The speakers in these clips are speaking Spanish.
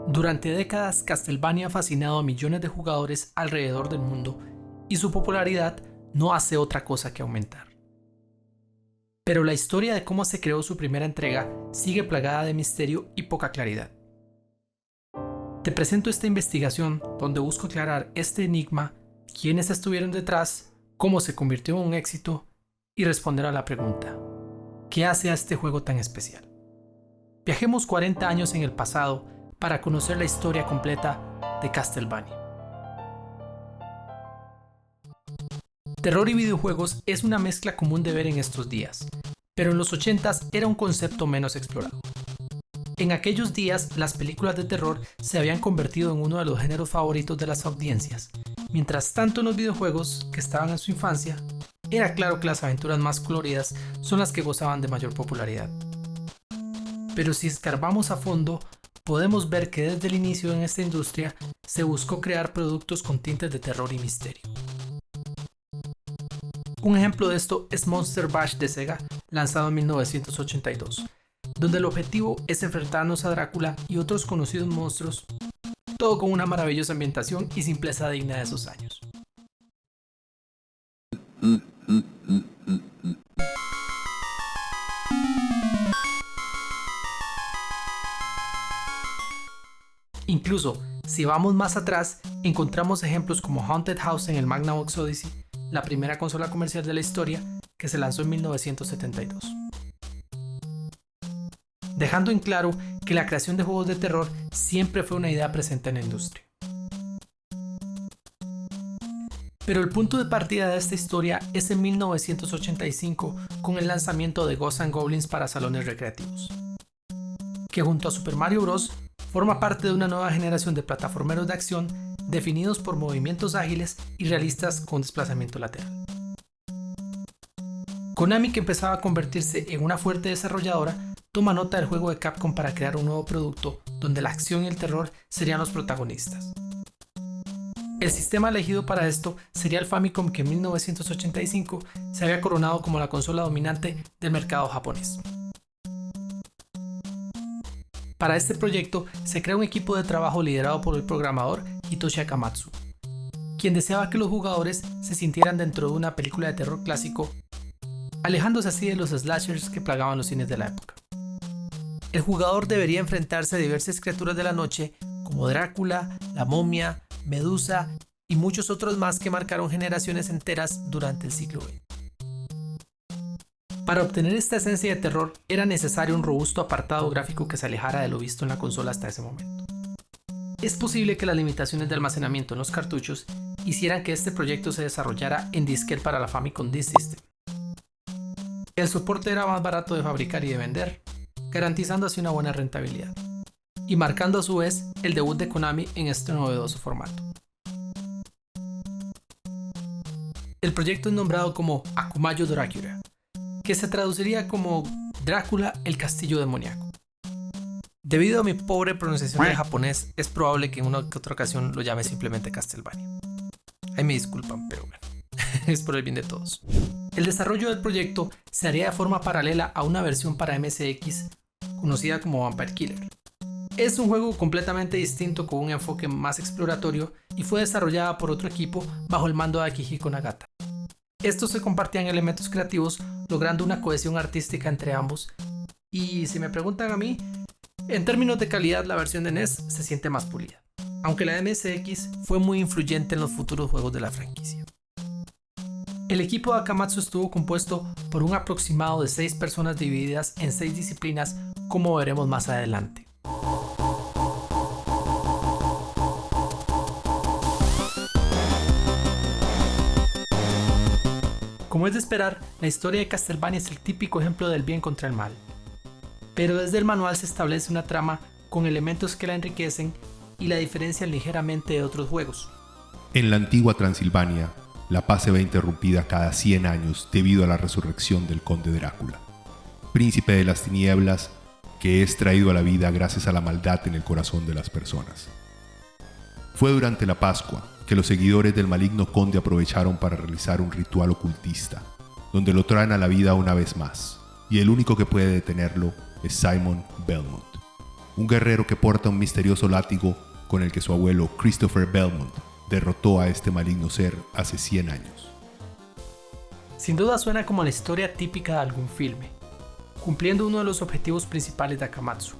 Durante décadas, Castlevania ha fascinado a millones de jugadores alrededor del mundo y su popularidad no hace otra cosa que aumentar. Pero la historia de cómo se creó su primera entrega sigue plagada de misterio y poca claridad. Te presento esta investigación donde busco aclarar este enigma, quiénes estuvieron detrás, cómo se convirtió en un éxito y responder a la pregunta: ¿qué hace a este juego tan especial? Viajemos 40 años en el pasado para conocer la historia completa de Castlevania. Terror y videojuegos es una mezcla común de ver en estos días, pero en los 80s era un concepto menos explorado. En aquellos días, las películas de terror se habían convertido en uno de los géneros favoritos de las audiencias, mientras tanto en los videojuegos, que estaban en su infancia, era claro que las aventuras más coloridas son las que gozaban de mayor popularidad. Pero si escarbamos a fondo, podemos ver que desde el inicio en esta industria se buscó crear productos con tintes de terror y misterio. Un ejemplo de esto es Monster Bash de Sega, lanzado en 1982, donde el objetivo es enfrentarnos a Drácula y otros conocidos monstruos, todo con una maravillosa ambientación y simpleza digna de esos años. Incluso, si vamos más atrás, encontramos ejemplos como Haunted House en el Magnavox Odyssey, la primera consola comercial de la historia, que se lanzó en 1972. Dejando en claro que la creación de juegos de terror siempre fue una idea presente en la industria. Pero el punto de partida de esta historia es en 1985 con el lanzamiento de Ghosts and Goblins para salones recreativos, que junto a Super Mario Bros. Forma parte de una nueva generación de plataformeros de acción definidos por movimientos ágiles y realistas con desplazamiento lateral. Konami, que empezaba a convertirse en una fuerte desarrolladora, toma nota del juego de Capcom para crear un nuevo producto donde la acción y el terror serían los protagonistas. El sistema elegido para esto sería el Famicom, que en 1985 se había coronado como la consola dominante del mercado japonés. Para este proyecto se crea un equipo de trabajo liderado por el programador Hitoshi Akamatsu, quien deseaba que los jugadores se sintieran dentro de una película de terror clásico, alejándose así de los slashers que plagaban los cines de la época. El jugador debería enfrentarse a diversas criaturas de la noche como Drácula, la momia, Medusa y muchos otros más que marcaron generaciones enteras durante el siglo XX. Para obtener esta esencia de terror era necesario un robusto apartado gráfico que se alejara de lo visto en la consola hasta ese momento. Es posible que las limitaciones de almacenamiento en los cartuchos hicieran que este proyecto se desarrollara en disquete para la Famicom Disk System. El soporte era más barato de fabricar y de vender, garantizando así una buena rentabilidad, y marcando a su vez el debut de Konami en este novedoso formato. El proyecto es nombrado como Akumayo Dracula, que se traduciría como Drácula, el castillo demoníaco. Debido a mi pobre pronunciación de japonés, es probable que en una que otra ocasión lo llame simplemente Castlevania. Ahí me disculpan, pero bueno, es por el bien de todos. El desarrollo del proyecto se haría de forma paralela a una versión para MSX conocida como Vampire Killer. Es un juego completamente distinto con un enfoque más exploratorio y fue desarrollada por otro equipo bajo el mando de Akihiko Nagata. Estos se compartían elementos creativos, logrando una cohesión artística entre ambos, y si me preguntan a mí, en términos de calidad la versión de NES se siente más pulida, aunque la de MSX fue muy influyente en los futuros juegos de la franquicia. El equipo de Akamatsu estuvo compuesto por un aproximado de 6 personas divididas en 6 disciplinas, como veremos más adelante. Como es de esperar, la historia de Castlevania es el típico ejemplo del bien contra el mal. Pero desde el manual se establece una trama con elementos que la enriquecen y la diferencian ligeramente de otros juegos. En la antigua Transilvania, la paz se ve interrumpida cada 100 años debido a la resurrección del conde Drácula, príncipe de las tinieblas que es traído a la vida gracias a la maldad en el corazón de las personas. Fue durante la Pascua que los seguidores del maligno conde aprovecharon para realizar un ritual ocultista, donde lo traen a la vida una vez más, y el único que puede detenerlo es Simon Belmont, un guerrero que porta un misterioso látigo con el que su abuelo Christopher Belmont derrotó a este maligno ser hace 100 años. Sin duda suena como la historia típica de algún filme, cumpliendo uno de los objetivos principales de Akamatsu.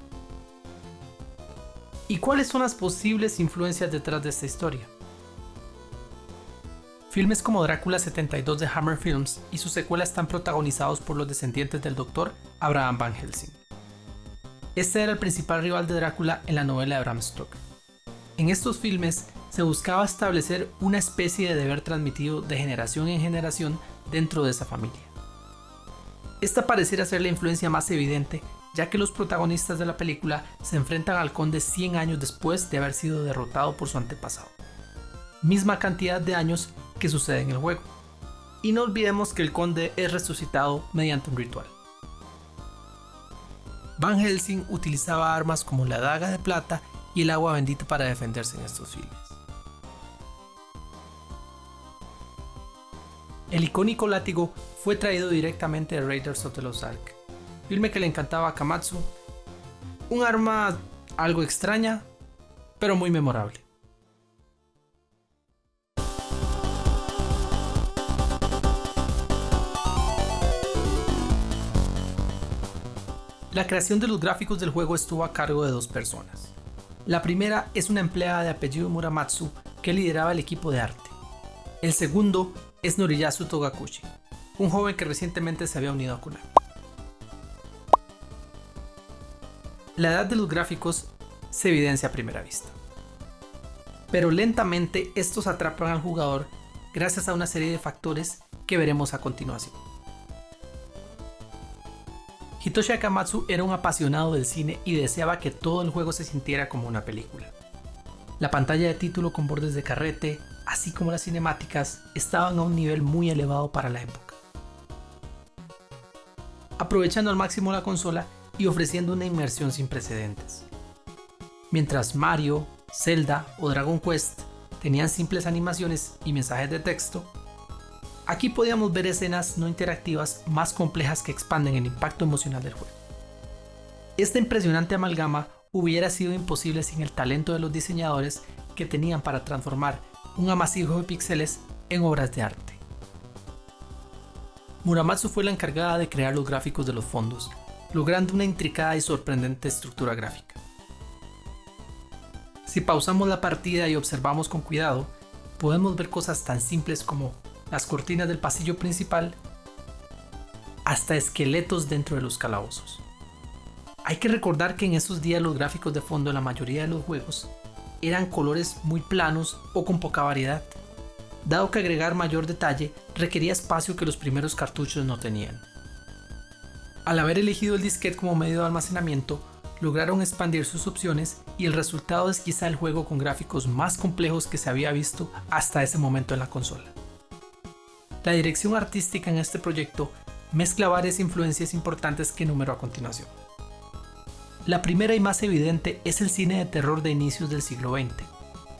¿Y cuáles son las posibles influencias detrás de esta historia? Filmes como Drácula 72 de Hammer Films y su secuela están protagonizados por los descendientes del Dr. Abraham Van Helsing. Este era el principal rival de Drácula en la novela de Bram Stoker. En estos filmes se buscaba establecer una especie de deber transmitido de generación en generación dentro de esa familia. Esta pareciera ser la influencia más evidente, ya que los protagonistas de la película se enfrentan al conde 100 años después de haber sido derrotado por su antepasado. Misma cantidad de años que sucede en el juego. Y no olvidemos que el conde es resucitado mediante un ritual. Van Helsing utilizaba armas como la daga de plata y el agua bendita para defenderse en estos filmes. El icónico látigo fue traído directamente de Raiders of the Lost Ark, filme que le encantaba a Akamatsu, un arma algo extraña, pero muy memorable. La creación de los gráficos del juego estuvo a cargo de dos personas. La primera es una empleada de apellido Muramatsu que lideraba el equipo de arte. El segundo es Noriyasu Togakushi, un joven que recientemente se había unido a Konami. La edad de los gráficos se evidencia a primera vista. Pero lentamente estos atrapan al jugador gracias a una serie de factores que veremos a continuación. Hitoshi Akamatsu era un apasionado del cine y deseaba que todo el juego se sintiera como una película. La pantalla de título con bordes de carrete, así como las cinemáticas, estaban a un nivel muy elevado para la época. Aprovechando al máximo la consola y ofreciendo una inmersión sin precedentes. Mientras Mario, Zelda o Dragon Quest tenían simples animaciones y mensajes de texto, aquí podíamos ver escenas no interactivas más complejas que expanden el impacto emocional del juego. Esta impresionante amalgama hubiera sido imposible sin el talento de los diseñadores que tenían para transformar un amasijo de píxeles en obras de arte. Muramatsu fue la encargada de crear los gráficos de los fondos, logrando una intricada y sorprendente estructura gráfica. Si pausamos la partida y observamos con cuidado, podemos ver cosas tan simples como las cortinas del pasillo principal, hasta esqueletos dentro de los calabozos. Hay que recordar que en esos días los gráficos de fondo en la mayoría de los juegos eran colores muy planos o con poca variedad, dado que agregar mayor detalle requería espacio que los primeros cartuchos no tenían. Al haber elegido el disquete como medio de almacenamiento, lograron expandir sus opciones y el resultado es quizá el juego con gráficos más complejos que se había visto hasta ese momento en la consola. La dirección artística en este proyecto mezcla varias influencias importantes que enumero a continuación. La primera y más evidente es el cine de terror de inicios del siglo XX,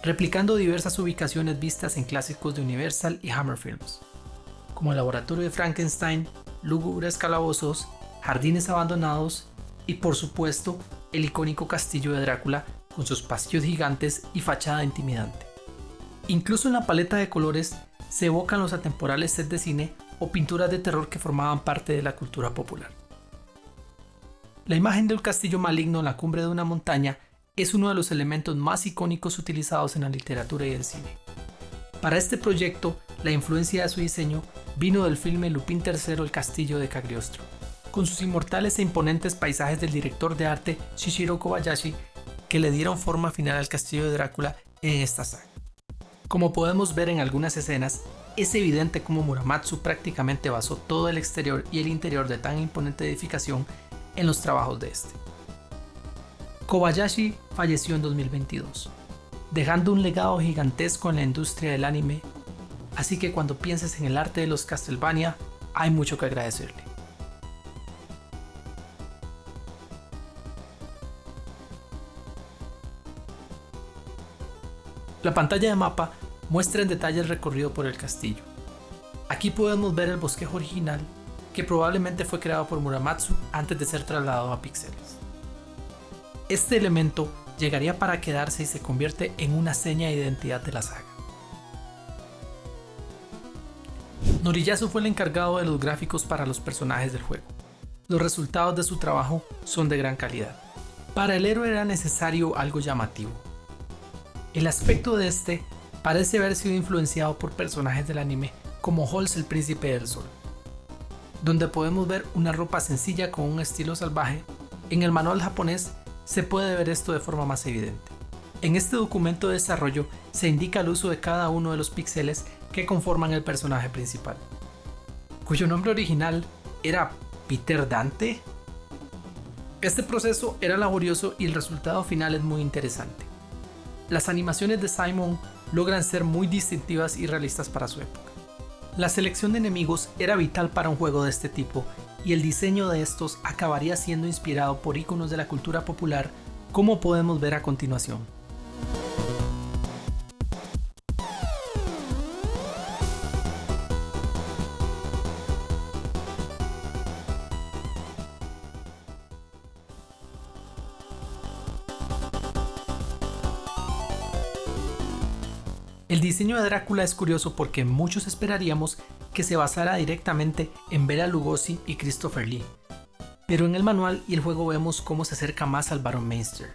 replicando diversas ubicaciones vistas en clásicos de Universal y Hammer Films, como el laboratorio de Frankenstein, lúgubres calabozos, jardines abandonados y por supuesto el icónico castillo de Drácula con sus pasillos gigantes y fachada intimidante. Incluso en la paleta de colores se evocan los atemporales sets de cine o pinturas de terror que formaban parte de la cultura popular. La imagen del castillo maligno en la cumbre de una montaña es uno de los elementos más icónicos utilizados en la literatura y el cine. Para este proyecto, la influencia de su diseño vino del filme Lupin III El castillo de Cagliostro, con sus inmortales e imponentes paisajes del director de arte Shishiro Kobayashi que le dieron forma final al castillo de Drácula en esta saga. Como podemos ver en algunas escenas, es evidente cómo Muramatsu prácticamente basó todo el exterior y el interior de tan imponente edificación en los trabajos de este. Kobayashi falleció en 2022, dejando un legado gigantesco en la industria del anime, así que cuando pienses en el arte de los Castlevania, hay mucho que agradecerle. La pantalla de mapa muestra en detalle el recorrido por el castillo. Aquí podemos ver el bosquejo original, que probablemente fue creado por Muramatsu antes de ser trasladado a píxeles. Este elemento llegaría para quedarse y se convierte en una seña de identidad de la saga. Noriyasu fue el encargado de los gráficos para los personajes del juego. Los resultados de su trabajo son de gran calidad. Para el héroe era necesario algo llamativo. El aspecto de este parece haber sido influenciado por personajes del anime como Halls el Príncipe del Sol, donde podemos ver una ropa sencilla con un estilo salvaje. En el manual japonés se puede ver esto de forma más evidente. En este documento de desarrollo se indica el uso de cada uno de los píxeles que conforman el personaje principal, cuyo nombre original era Peter Dante. Este proceso era laborioso y el resultado final es muy interesante. Las animaciones de Simon logran ser muy distintivas y realistas para su época. La selección de enemigos era vital para un juego de este tipo y el diseño de estos acabaría siendo inspirado por íconos de la cultura popular, como podemos ver a continuación. El diseño de Drácula es curioso porque muchos esperaríamos que se basara directamente en Bela Lugosi y Christopher Lee, pero en el manual y el juego vemos cómo se acerca más al Baron Meister,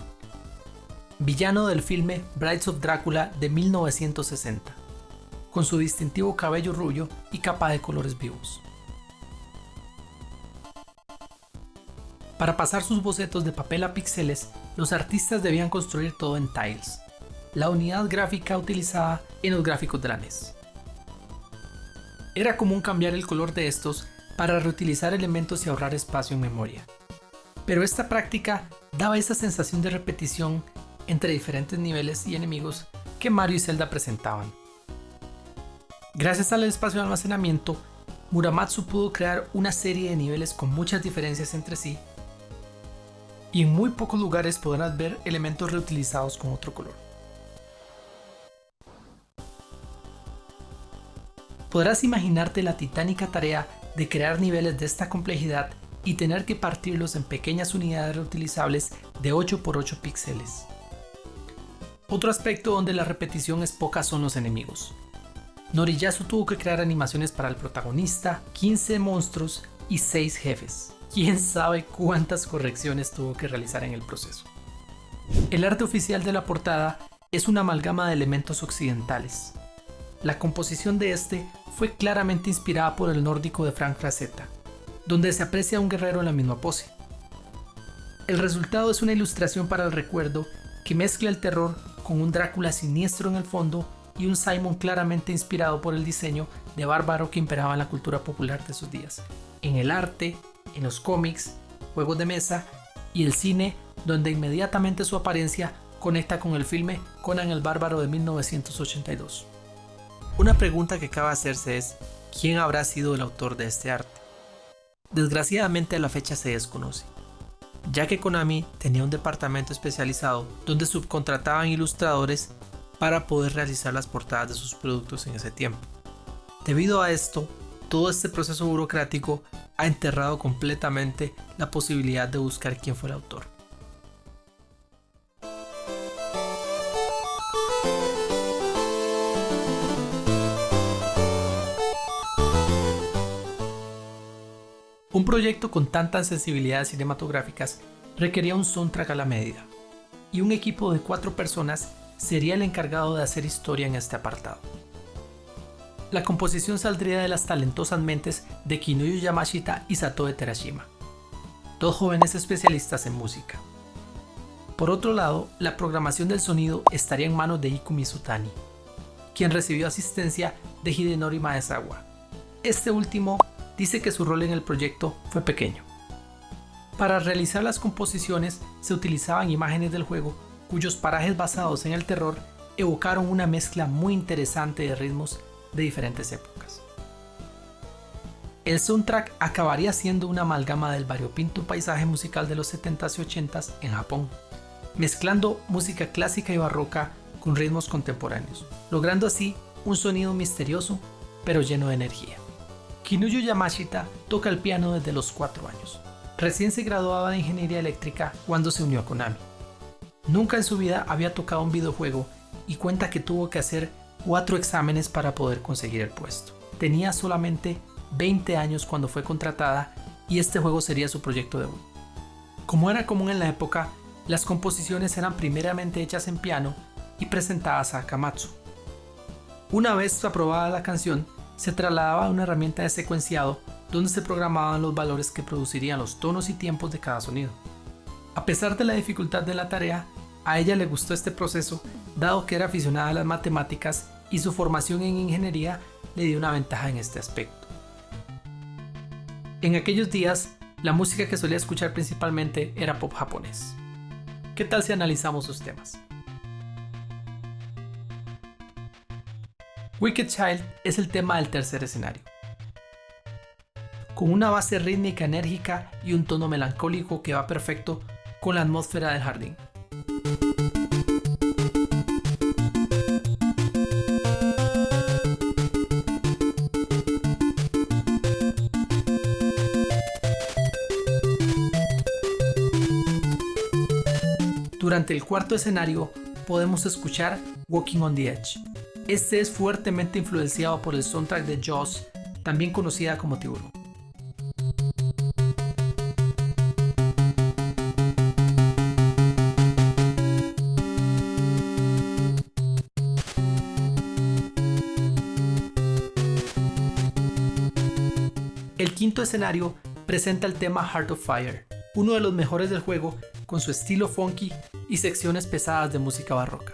villano del filme Brides of Drácula de 1960, con su distintivo cabello rubio y capa de colores vivos. Para pasar sus bocetos de papel a píxeles, los artistas debían construir todo en tiles, la unidad gráfica utilizada en los gráficos de la NES. Era común cambiar el color de estos para reutilizar elementos y ahorrar espacio en memoria, pero esta práctica daba esa sensación de repetición entre diferentes niveles y enemigos que Mario y Zelda presentaban. Gracias al espacio de almacenamiento, Muramatsu pudo crear una serie de niveles con muchas diferencias entre sí, y en muy pocos lugares podrás ver elementos reutilizados con otro color. Podrás imaginarte la titánica tarea de crear niveles de esta complejidad y tener que partirlos en pequeñas unidades reutilizables de 8x8 píxeles. Otro aspecto donde la repetición es poca son los enemigos. Noriyasu tuvo que crear animaciones para el protagonista, 15 monstruos y 6 jefes. Quién sabe cuántas correcciones tuvo que realizar en el proceso. El arte oficial de la portada es una amalgama de elementos occidentales. La composición de este fue claramente inspirada por el nórdico de Frank Frazetta, donde se aprecia a un guerrero en la misma pose. El resultado es una ilustración para el recuerdo que mezcla el terror con un Drácula siniestro en el fondo y un Simon claramente inspirado por el diseño de bárbaro que imperaba en la cultura popular de sus días, en el arte, en los cómics, juegos de mesa y el cine, donde inmediatamente su apariencia conecta con el filme Conan el Bárbaro de 1982. Una pregunta que cabe hacerse es, ¿quién habrá sido el autor de este arte? Desgraciadamente a la fecha se desconoce, ya que Konami tenía un departamento especializado donde subcontrataban ilustradores para poder realizar las portadas de sus productos en ese tiempo. Debido a esto, todo este proceso burocrático ha enterrado completamente la posibilidad de buscar quién fue el autor. Un proyecto con tantas sensibilidades cinematográficas requería un soundtrack a la medida, y un equipo de 4 personas sería el encargado de hacer historia en este apartado. La composición saldría de las talentosas mentes de Kinuyo Yamashita y Satoe Terashima, 2 jóvenes especialistas en música. Por otro lado, la programación del sonido estaría en manos de Iku Mizutani, quien recibió asistencia de Hidenori Maezawa. Este último dice que su rol en el proyecto fue pequeño. Para realizar las composiciones se utilizaban imágenes del juego cuyos parajes basados en el terror evocaron una mezcla muy interesante de ritmos de diferentes épocas. El soundtrack acabaría siendo una amalgama del variopinto paisaje musical de los 70s y 80s en Japón, mezclando música clásica y barroca con ritmos contemporáneos, logrando así un sonido misterioso pero lleno de energía. Kinuyo Yamashita toca el piano desde los 4 años. Recién se graduaba de ingeniería eléctrica cuando se unió a Konami. Nunca en su vida había tocado un videojuego y cuenta que tuvo que hacer 4 exámenes para poder conseguir el puesto. Tenía solamente 20 años cuando fue contratada y este juego sería su proyecto debut. Como era común en la época, las composiciones eran primeramente hechas en piano y presentadas a Akamatsu. Una vez aprobada la canción, se trasladaba a una herramienta de secuenciado donde se programaban los valores que producirían los tonos y tiempos de cada sonido. A pesar de la dificultad de la tarea, a ella le gustó este proceso, dado que era aficionada a las matemáticas y su formación en ingeniería le dio una ventaja en este aspecto. En aquellos días, la música que solía escuchar principalmente era pop japonés. ¿Qué tal si analizamos sus temas? Wicked Child es el tema del tercer escenario. Con una base rítmica enérgica y un tono melancólico que va perfecto con la atmósfera del jardín. Durante el cuarto escenario podemos escuchar Walking on the Edge. Este es fuertemente influenciado por el soundtrack de Jaws, también conocida como Tiburón. El quinto escenario presenta el tema Heart of Fire, uno de los mejores del juego con su estilo funky y secciones pesadas de música barroca.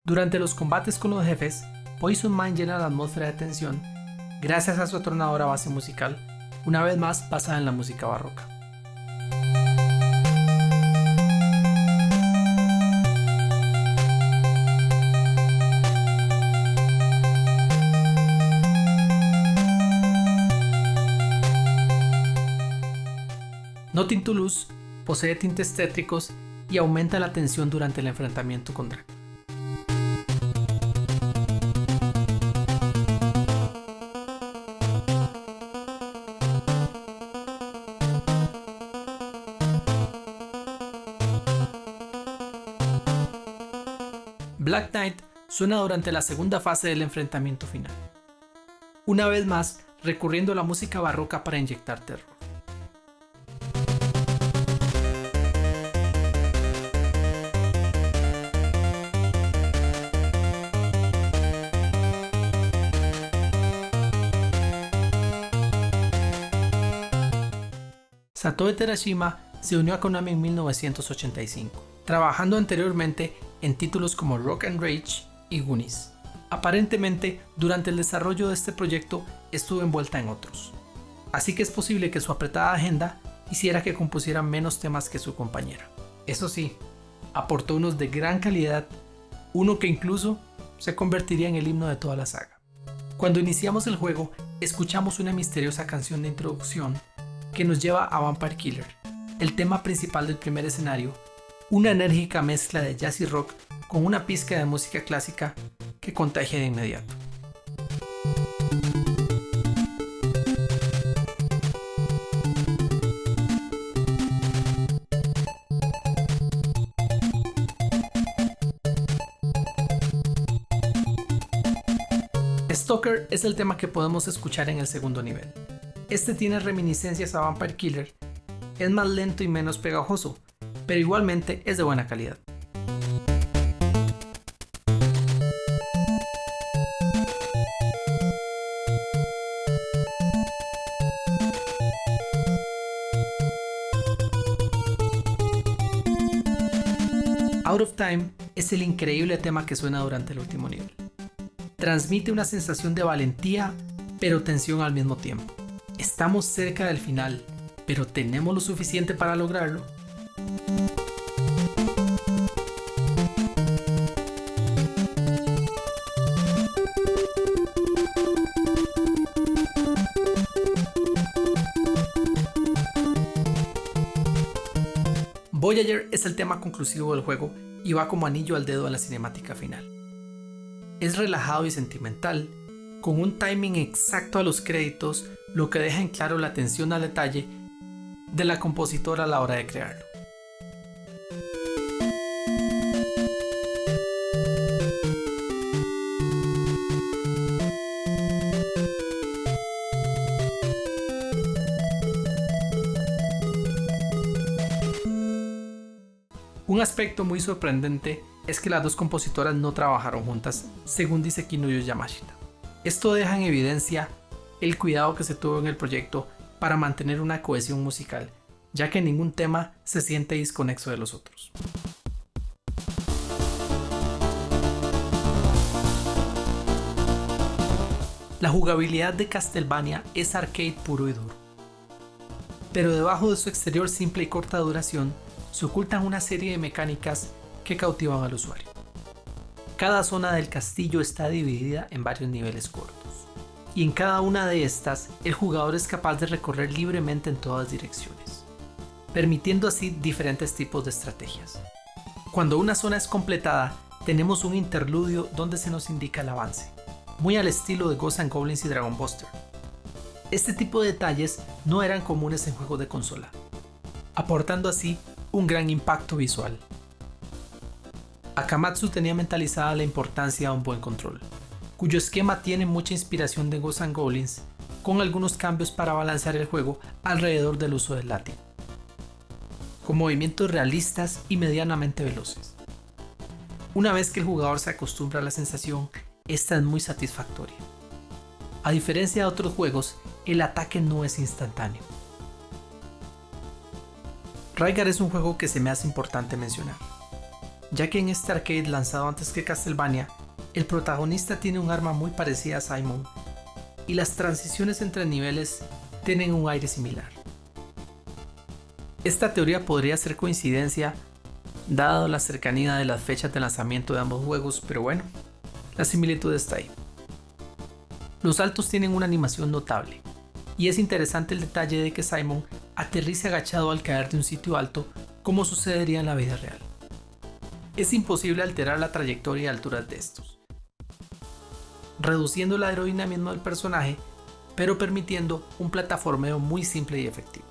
Durante los combates con los jefes, Poison Mind llena la atmósfera de tensión gracias a su atronadora base musical, una vez más basada en la música barroca. Nothing to Lose posee tintes tétricos y aumenta la tensión durante el enfrentamiento con Drácula. Black Knight suena durante la segunda fase del enfrentamiento final, una vez más recurriendo a la música barroca para inyectar terror. Satoe Terashima se unió a Konami en 1985, trabajando anteriormente en títulos como Rock and Rage y Goonies. Aparentemente, durante el desarrollo de este proyecto estuvo envuelta en otros, así que es posible que su apretada agenda hiciera que compusiera menos temas que su compañera. Eso sí, aportó unos de gran calidad, uno que incluso se convertiría en el himno de toda la saga. Cuando iniciamos el juego, escuchamos una misteriosa canción de introducción que nos lleva a Vampire Killer, el tema principal del primer escenario, una enérgica mezcla de jazz y rock con una pizca de música clásica que contagia de inmediato. Stalker es el tema que podemos escuchar en el segundo nivel. Este tiene reminiscencias a Vampire Killer, es más lento y menos pegajoso, pero igualmente es de buena calidad. Out of Time es el increíble tema que suena durante el último nivel. Transmite una sensación de valentía, pero tensión al mismo tiempo. Estamos cerca del final, pero ¿tenemos lo suficiente para lograrlo? Voyager es el tema conclusivo del juego y va como anillo al dedo a la cinemática final. Es relajado y sentimental, con un timing exacto a los créditos, lo que deja en claro la atención al detalle de la compositora a la hora de crearlo. Un aspecto muy sorprendente es que las dos compositoras no trabajaron juntas, según dice Kinuyo Yamashita. Esto deja en evidencia el cuidado que se tuvo en el proyecto para mantener una cohesión musical, ya que ningún tema se siente desconexo de los otros. La jugabilidad de Castlevania es arcade puro y duro, pero debajo de su exterior simple y corta duración se ocultan una serie de mecánicas que cautivan al usuario. Cada zona del castillo está dividida en varios niveles cortos, y en cada una de estas el jugador es capaz de recorrer libremente en todas direcciones, permitiendo así diferentes tipos de estrategias. Cuando una zona es completada, tenemos un interludio donde se nos indica el avance, muy al estilo de Ghosts 'n Goblins y Dragon Buster. Este tipo de detalles no eran comunes en juegos de consola, aportando así un gran impacto visual. Akamatsu tenía mentalizada la importancia de un buen control, cuyo esquema tiene mucha inspiración de Ghosts 'n Goblins, con algunos cambios para balancear el juego alrededor del uso del látigo, con movimientos realistas y medianamente veloces. Una vez que el jugador se acostumbra a la sensación, esta es muy satisfactoria. A diferencia de otros juegos, el ataque no es instantáneo. Rygar es un juego que se me hace importante mencionar, ya que en este arcade lanzado antes que Castlevania, el protagonista tiene un arma muy parecida a Simon, y las transiciones entre niveles tienen un aire similar. Esta teoría podría ser coincidencia, dado la cercanía de las fechas de lanzamiento de ambos juegos, pero bueno, la similitud está ahí. Los saltos tienen una animación notable, y es interesante el detalle de que Simon aterrice agachado al caer de un sitio alto, como sucedería en la vida real. Es imposible alterar la trayectoria y alturas de estos, reduciendo el aerodinámico del personaje, pero permitiendo un plataformeo muy simple y efectivo.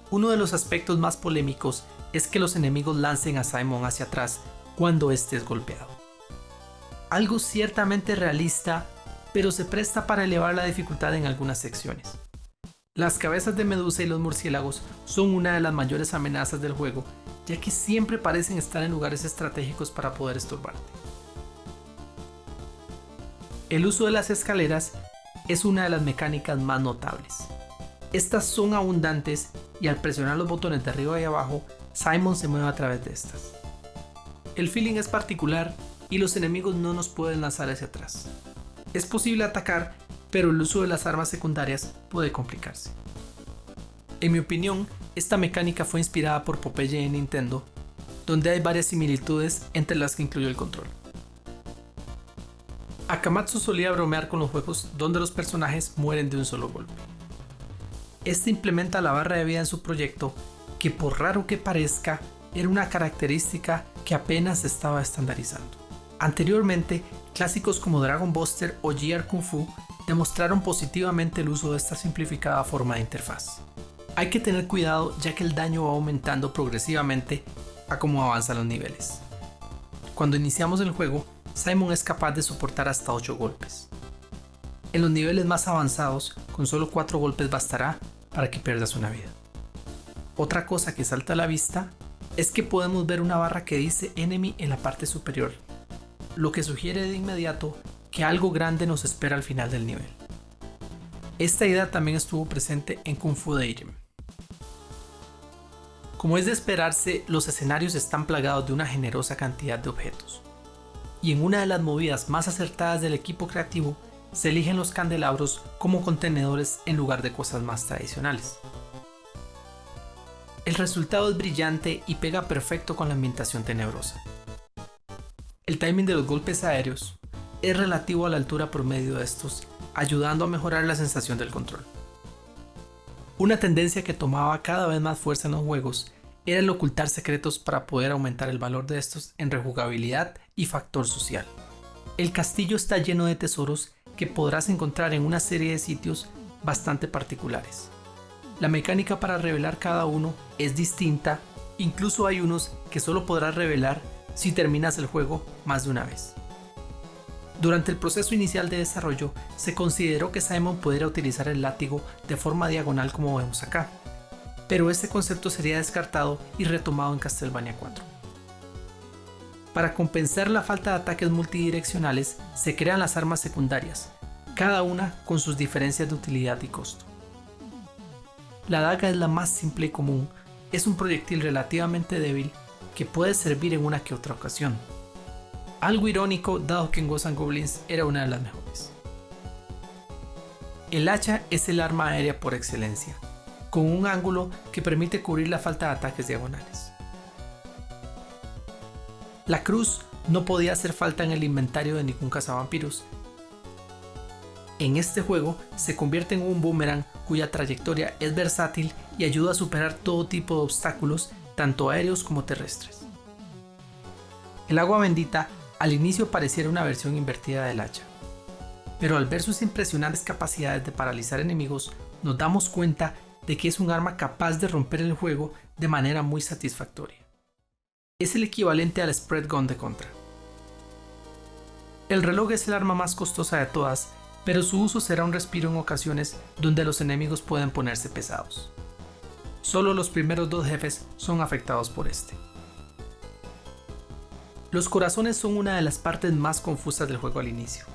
Uno de los aspectos más polémicos es que los enemigos lancen a Simon hacia atrás cuando éste es golpeado. Algo ciertamente realista, pero se presta para elevar la dificultad en algunas secciones. Las cabezas de medusa y los murciélagos son una de las mayores amenazas del juego, ya que siempre parecen estar en lugares estratégicos para poder estorbarte. El uso de las escaleras es una de las mecánicas más notables. Estas son abundantes y al presionar los botones de arriba y abajo, Simon se mueve a través de estas. El feeling es particular y los enemigos no nos pueden lanzar hacia atrás. Es posible atacar, pero el uso de las armas secundarias puede complicarse. En mi opinión, esta mecánica fue inspirada por Popeye en Nintendo, donde hay varias similitudes entre las que incluyó el control. Akamatsu solía bromear con los juegos donde los personajes mueren de un solo golpe. Este implementa la barra de vida en su proyecto, que por raro que parezca, era una característica que apenas se estaba estandarizando. Anteriormente, clásicos como Dragon Buster o GR Kung Fu demostraron positivamente el uso de esta simplificada forma de interfaz. Hay que tener cuidado ya que el daño va aumentando progresivamente a como avanzan los niveles. Cuando iniciamos el juego, Simon es capaz de soportar hasta 8 golpes. En los niveles más avanzados, con solo 4 golpes bastará para que pierdas una vida. Otra cosa que salta a la vista es que podemos ver una barra que dice Enemy en la parte superior, lo que sugiere de inmediato que algo grande nos espera al final del nivel. Esta idea también estuvo presente en Kung Fu Daydream. Como es de esperarse, los escenarios están plagados de una generosa cantidad de objetos, y en una de las movidas más acertadas del equipo creativo se eligen los candelabros como contenedores en lugar de cosas más tradicionales. El resultado es brillante y pega perfecto con la ambientación tenebrosa. El timing de los golpes aéreos es relativo a la altura promedio de estos, ayudando a mejorar la sensación del control. Una tendencia que tomaba cada vez más fuerza en los juegos era el ocultar secretos para poder aumentar el valor de estos en rejugabilidad y factor social. El castillo está lleno de tesoros que podrás encontrar en una serie de sitios bastante particulares. La mecánica para revelar cada uno es distinta, incluso hay unos que solo podrás revelar si terminas el juego más de una vez. Durante el proceso inicial de desarrollo, se consideró que Simon pudiera utilizar el látigo de forma diagonal como vemos acá, pero este concepto sería descartado y retomado en Castlevania 4. Para compensar la falta de ataques multidireccionales, se crean las armas secundarias, cada una con sus diferencias de utilidad y costo. La daga es la más simple y común, es un proyectil relativamente débil que puede servir en una que otra ocasión. Algo irónico dado que en Ghosts and Goblins era una de las mejores. El hacha es el arma aérea por excelencia, con un ángulo que permite cubrir la falta de ataques diagonales. La cruz no podía hacer falta en el inventario de ningún cazavampiros. En este juego se convierte en un boomerang cuya trayectoria es versátil y ayuda a superar todo tipo de obstáculos, tanto aéreos como terrestres. El agua bendita al inicio pareciera una versión invertida del hacha, pero al ver sus impresionantes capacidades de paralizar enemigos, nos damos cuenta de que es un arma capaz de romper el juego de manera muy satisfactoria. Es el equivalente al Spread Gun de Contra. El reloj es el arma más costosa de todas, pero su uso será un respiro en ocasiones donde los enemigos pueden ponerse pesados. Solo los primeros 2 jefes son afectados por este. Los corazones son una de las partes más confusas del juego al inicio.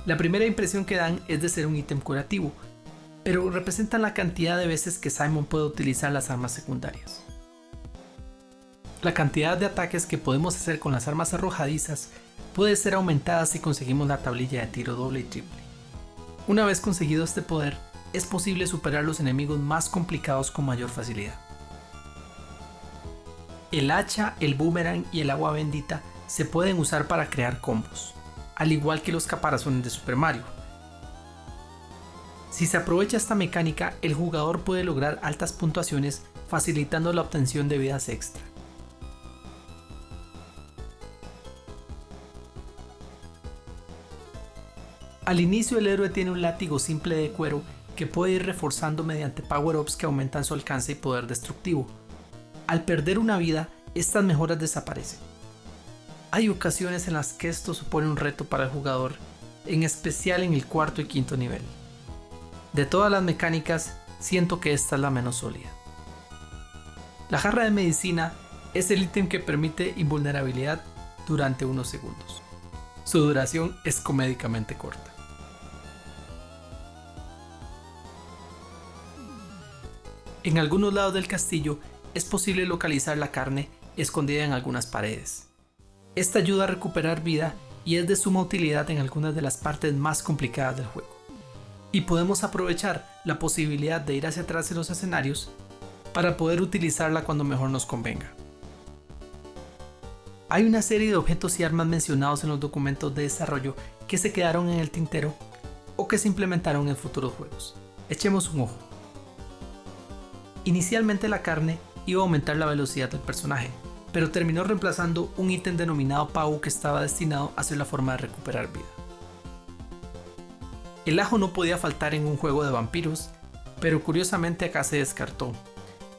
La primera impresión que dan es de ser un ítem curativo, pero representan la cantidad de veces que Simon puede utilizar las armas secundarias. La cantidad de ataques que podemos hacer con las armas arrojadizas puede ser aumentada si conseguimos la tablilla de tiro doble y triple. Una vez conseguido este poder, es posible superar los enemigos más complicados con mayor facilidad. El hacha, el boomerang y el agua bendita se pueden usar para crear combos, al igual que los caparazones de Super Mario. Si se aprovecha esta mecánica, el jugador puede lograr altas puntuaciones facilitando la obtención de vidas extra. Al inicio el héroe tiene un látigo simple de cuero que puede ir reforzando mediante power-ups que aumentan su alcance y poder destructivo. Al perder una vida, estas mejoras desaparecen. Hay ocasiones en las que esto supone un reto para el jugador, en especial en el 4º y 5º nivel. De todas las mecánicas, siento que esta es la menos sólida. La jarra de medicina es el ítem que permite invulnerabilidad durante unos segundos. Su duración es comédicamente corta. En algunos lados del castillo es posible localizar la carne escondida en algunas paredes. Esta ayuda a recuperar vida y es de suma utilidad en algunas de las partes más complicadas del juego. Y podemos aprovechar la posibilidad de ir hacia atrás en los escenarios para poder utilizarla cuando mejor nos convenga. Hay una serie de objetos y armas mencionados en los documentos de desarrollo que se quedaron en el tintero o que se implementaron en futuros juegos. Echemos un ojo. Inicialmente la carne iba a aumentar la velocidad del personaje, pero terminó reemplazando un ítem denominado Pau que estaba destinado a ser la forma de recuperar vida. El ajo no podía faltar en un juego de vampiros, pero curiosamente acá se descartó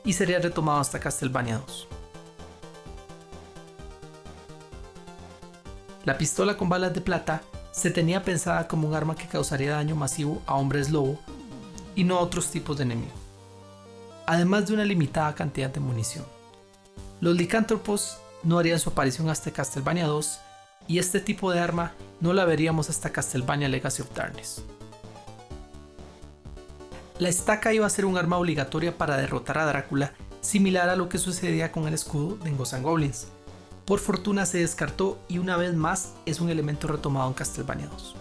y sería retomado hasta Castlevania 2. La pistola con balas de plata se tenía pensada como un arma que causaría daño masivo a hombres lobo y no a otros tipos de enemigos, además de una limitada cantidad de munición. Los licántropos no harían su aparición hasta Castlevania 2 y este tipo de arma no la veríamos hasta Castlevania Legacy of Darkness. La estaca iba a ser un arma obligatoria para derrotar a Drácula, similar a lo que sucedía con el escudo de Ghosts and Goblins. Por fortuna se descartó y una vez más es un elemento retomado en Castlevania 2.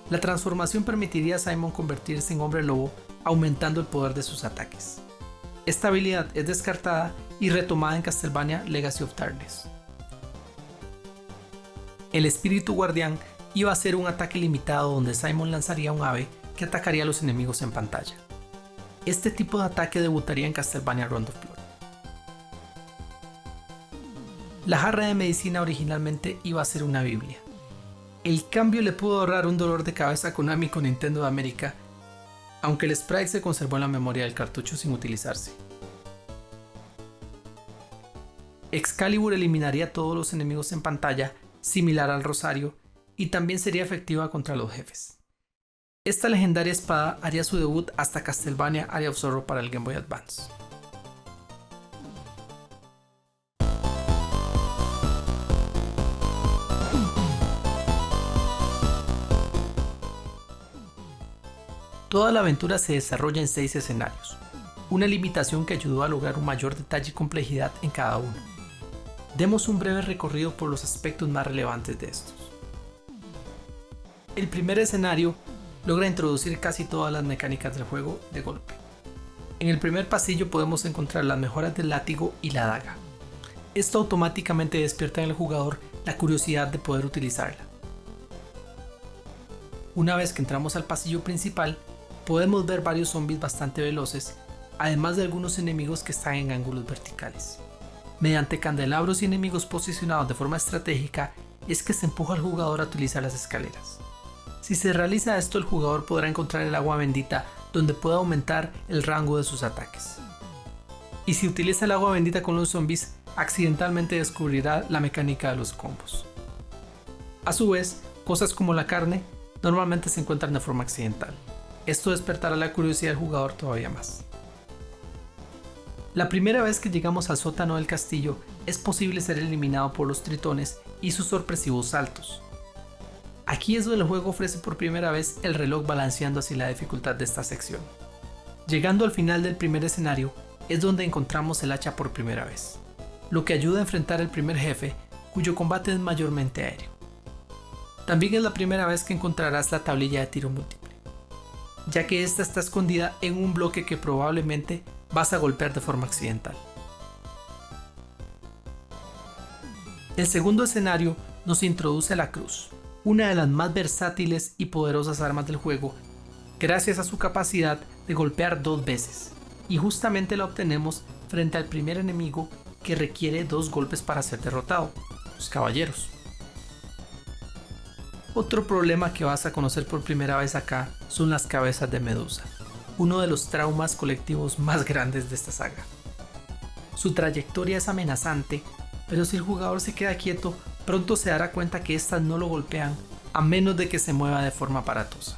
La transformación permitiría a Simon convertirse en hombre lobo, aumentando el poder de sus ataques. Esta habilidad es descartada y retomada en Castlevania Legacy of Darkness. El espíritu guardián iba a ser un ataque limitado donde Simon lanzaría un ave que atacaría a los enemigos en pantalla. Este tipo de ataque debutaría en Castlevania Round of Blood. La jarra de medicina originalmente iba a ser una Biblia. El cambio le pudo ahorrar un dolor de cabeza a Konami con Nintendo de América, aunque el sprite se conservó en la memoria del cartucho sin utilizarse. Excalibur eliminaría a todos los enemigos en pantalla, similar al Rosario, y también sería efectiva contra los jefes. Esta legendaria espada haría su debut hasta Castlevania Area of Sorrow para el Game Boy Advance. Toda la aventura se desarrolla en 6 escenarios, una limitación que ayudó a lograr un mayor detalle y complejidad en cada uno. Demos un breve recorrido por los aspectos más relevantes de estos. El primer escenario logra introducir casi todas las mecánicas del juego de golpe. En el primer pasillo podemos encontrar las mejoras del látigo y la daga. Esto automáticamente despierta en el jugador la curiosidad de poder utilizarla. Una vez que entramos al pasillo principal, podemos ver varios zombies bastante veloces, además de algunos enemigos que están en ángulos verticales. Mediante candelabros y enemigos posicionados de forma estratégica, es que se empuja al jugador a utilizar las escaleras. Si se realiza esto, el jugador podrá encontrar el agua bendita donde pueda aumentar el rango de sus ataques. Y si utiliza el agua bendita con los zombies, accidentalmente descubrirá la mecánica de los combos. A su vez, cosas como la carne normalmente se encuentran de forma accidental. Esto despertará la curiosidad del jugador todavía más. La primera vez que llegamos al sótano del castillo, es posible ser eliminado por los tritones y sus sorpresivos saltos. Aquí es donde el juego ofrece por primera vez el reloj balanceando así la dificultad de esta sección. Llegando al final del primer escenario, es donde encontramos el hacha por primera vez, lo que ayuda a enfrentar el primer jefe, cuyo combate es mayormente aéreo. También es la primera vez que encontrarás la tablilla de tiro múltiple, ya que esta está escondida en un bloque que probablemente vas a golpear de forma accidental. El segundo escenario nos introduce a la cruz, una de las más versátiles y poderosas armas del juego, gracias a su capacidad de golpear 2 veces, y justamente la obtenemos frente al primer enemigo que requiere 2 golpes para ser derrotado, los caballeros. Otro problema que vas a conocer por primera vez acá son las cabezas de Medusa, uno de los traumas colectivos más grandes de esta saga. Su trayectoria es amenazante, pero si el jugador se queda quieto, pronto se dará cuenta que estas no lo golpean a menos de que se mueva de forma aparatosa.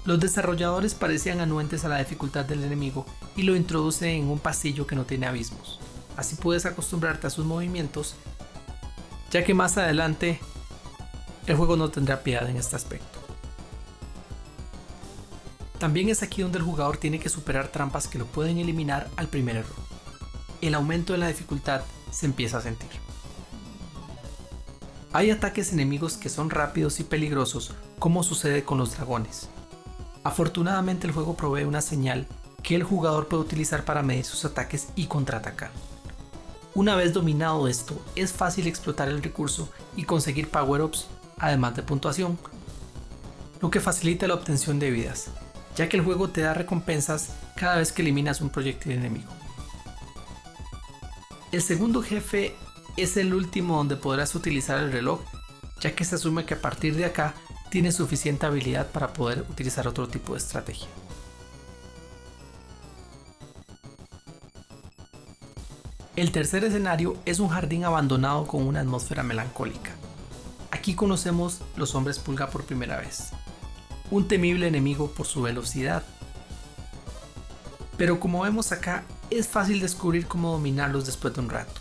Los desarrolladores parecían anuentes a la dificultad del enemigo y lo introducen en un pasillo que no tiene abismos. Así puedes acostumbrarte a sus movimientos, ya que más adelante el juego no tendrá piedad en este aspecto. También es aquí donde el jugador tiene que superar trampas que lo pueden eliminar al primer error. El aumento de la dificultad se empieza a sentir. Hay ataques enemigos que son rápidos y peligrosos, como sucede con los dragones. Afortunadamente el juego provee una señal que el jugador puede utilizar para medir sus ataques y contraatacar. Una vez dominado esto, es fácil explotar el recurso y conseguir power-ups, además de puntuación, lo que facilita la obtención de vidas, ya que el juego te da recompensas cada vez que eliminas un proyectil enemigo. El segundo jefe es el último donde podrás utilizar el reloj, ya que se asume que a partir de acá tienes suficiente habilidad para poder utilizar otro tipo de estrategia. El tercer escenario es un jardín abandonado con una atmósfera melancólica. Aquí conocemos los hombres pulga por primera vez, un temible enemigo por su velocidad. Pero como vemos acá, es fácil descubrir cómo dominarlos después de un rato.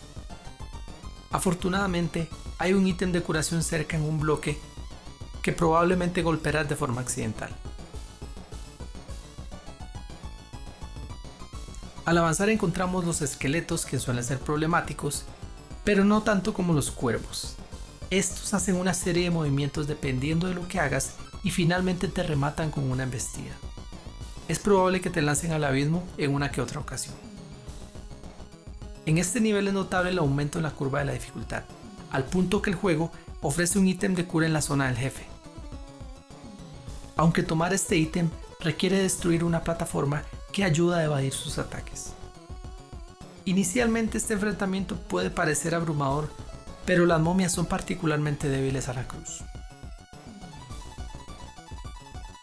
Afortunadamente, hay un ítem de curación cerca en un bloque que probablemente golpearás de forma accidental. Al avanzar encontramos los esqueletos, que suelen ser problemáticos, pero no tanto como los cuervos. Estos hacen una serie de movimientos dependiendo de lo que hagas y finalmente te rematan con una embestida. Es probable que te lancen al abismo en una que otra ocasión. En este nivel es notable el aumento en la curva de la dificultad, al punto que el juego ofrece un ítem de cura en la zona del jefe. Aunque tomar este ítem requiere destruir una plataforma que ayuda a evadir sus ataques. Inicialmente este enfrentamiento puede parecer abrumador, pero las momias son particularmente débiles a la cruz.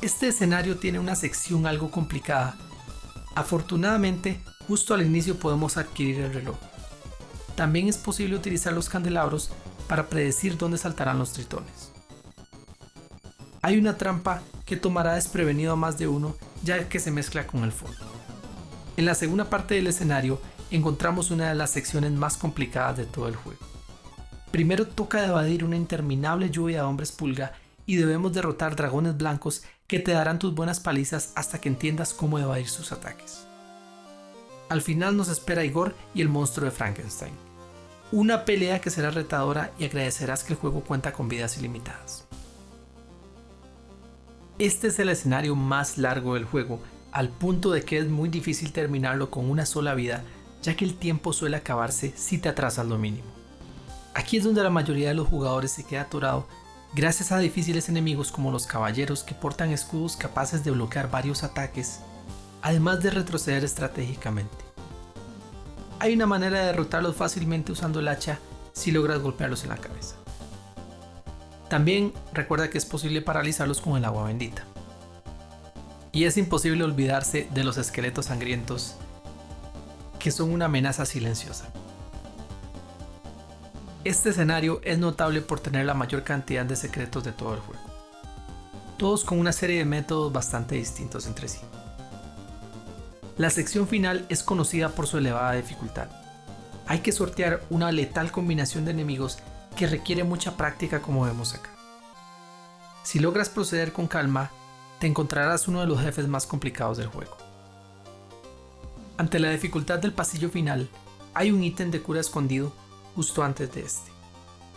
Este escenario tiene una sección algo complicada. Afortunadamente, justo al inicio podemos adquirir el reloj. También es posible utilizar los candelabros para predecir dónde saltarán los tritones. Hay una trampa que tomará desprevenido a más de uno, ya que se mezcla con el fondo. En la segunda parte del escenario encontramos una de las secciones más complicadas de todo el juego. Primero toca evadir una interminable lluvia de hombres pulga y debemos derrotar dragones blancos que te darán tus buenas palizas hasta que entiendas cómo evadir sus ataques. Al final nos espera Igor y el monstruo de Frankenstein. Una pelea que será retadora y agradecerás que el juego cuenta con vidas ilimitadas. Este es el escenario más largo del juego, al punto de que es muy difícil terminarlo con una sola vida, ya que el tiempo suele acabarse si te atrasas lo mínimo. Aquí es donde la mayoría de los jugadores se queda atorado gracias a difíciles enemigos como los caballeros que portan escudos capaces de bloquear varios ataques, además de retroceder estratégicamente. Hay una manera de derrotarlos fácilmente usando el hacha si logras golpearlos en la cabeza. También recuerda que es posible paralizarlos con el agua bendita. Y es imposible olvidarse de los esqueletos sangrientos, que son una amenaza silenciosa. Este escenario es notable por tener la mayor cantidad de secretos de todo el juego, todos con una serie de métodos bastante distintos entre sí. La sección final es conocida por su elevada dificultad. Hay que sortear una letal combinación de enemigos que requiere mucha práctica, como vemos acá. Si logras proceder con calma, te encontrarás uno de los jefes más complicados del juego. Ante la dificultad del pasillo final, hay un ítem de cura escondido justo antes de este.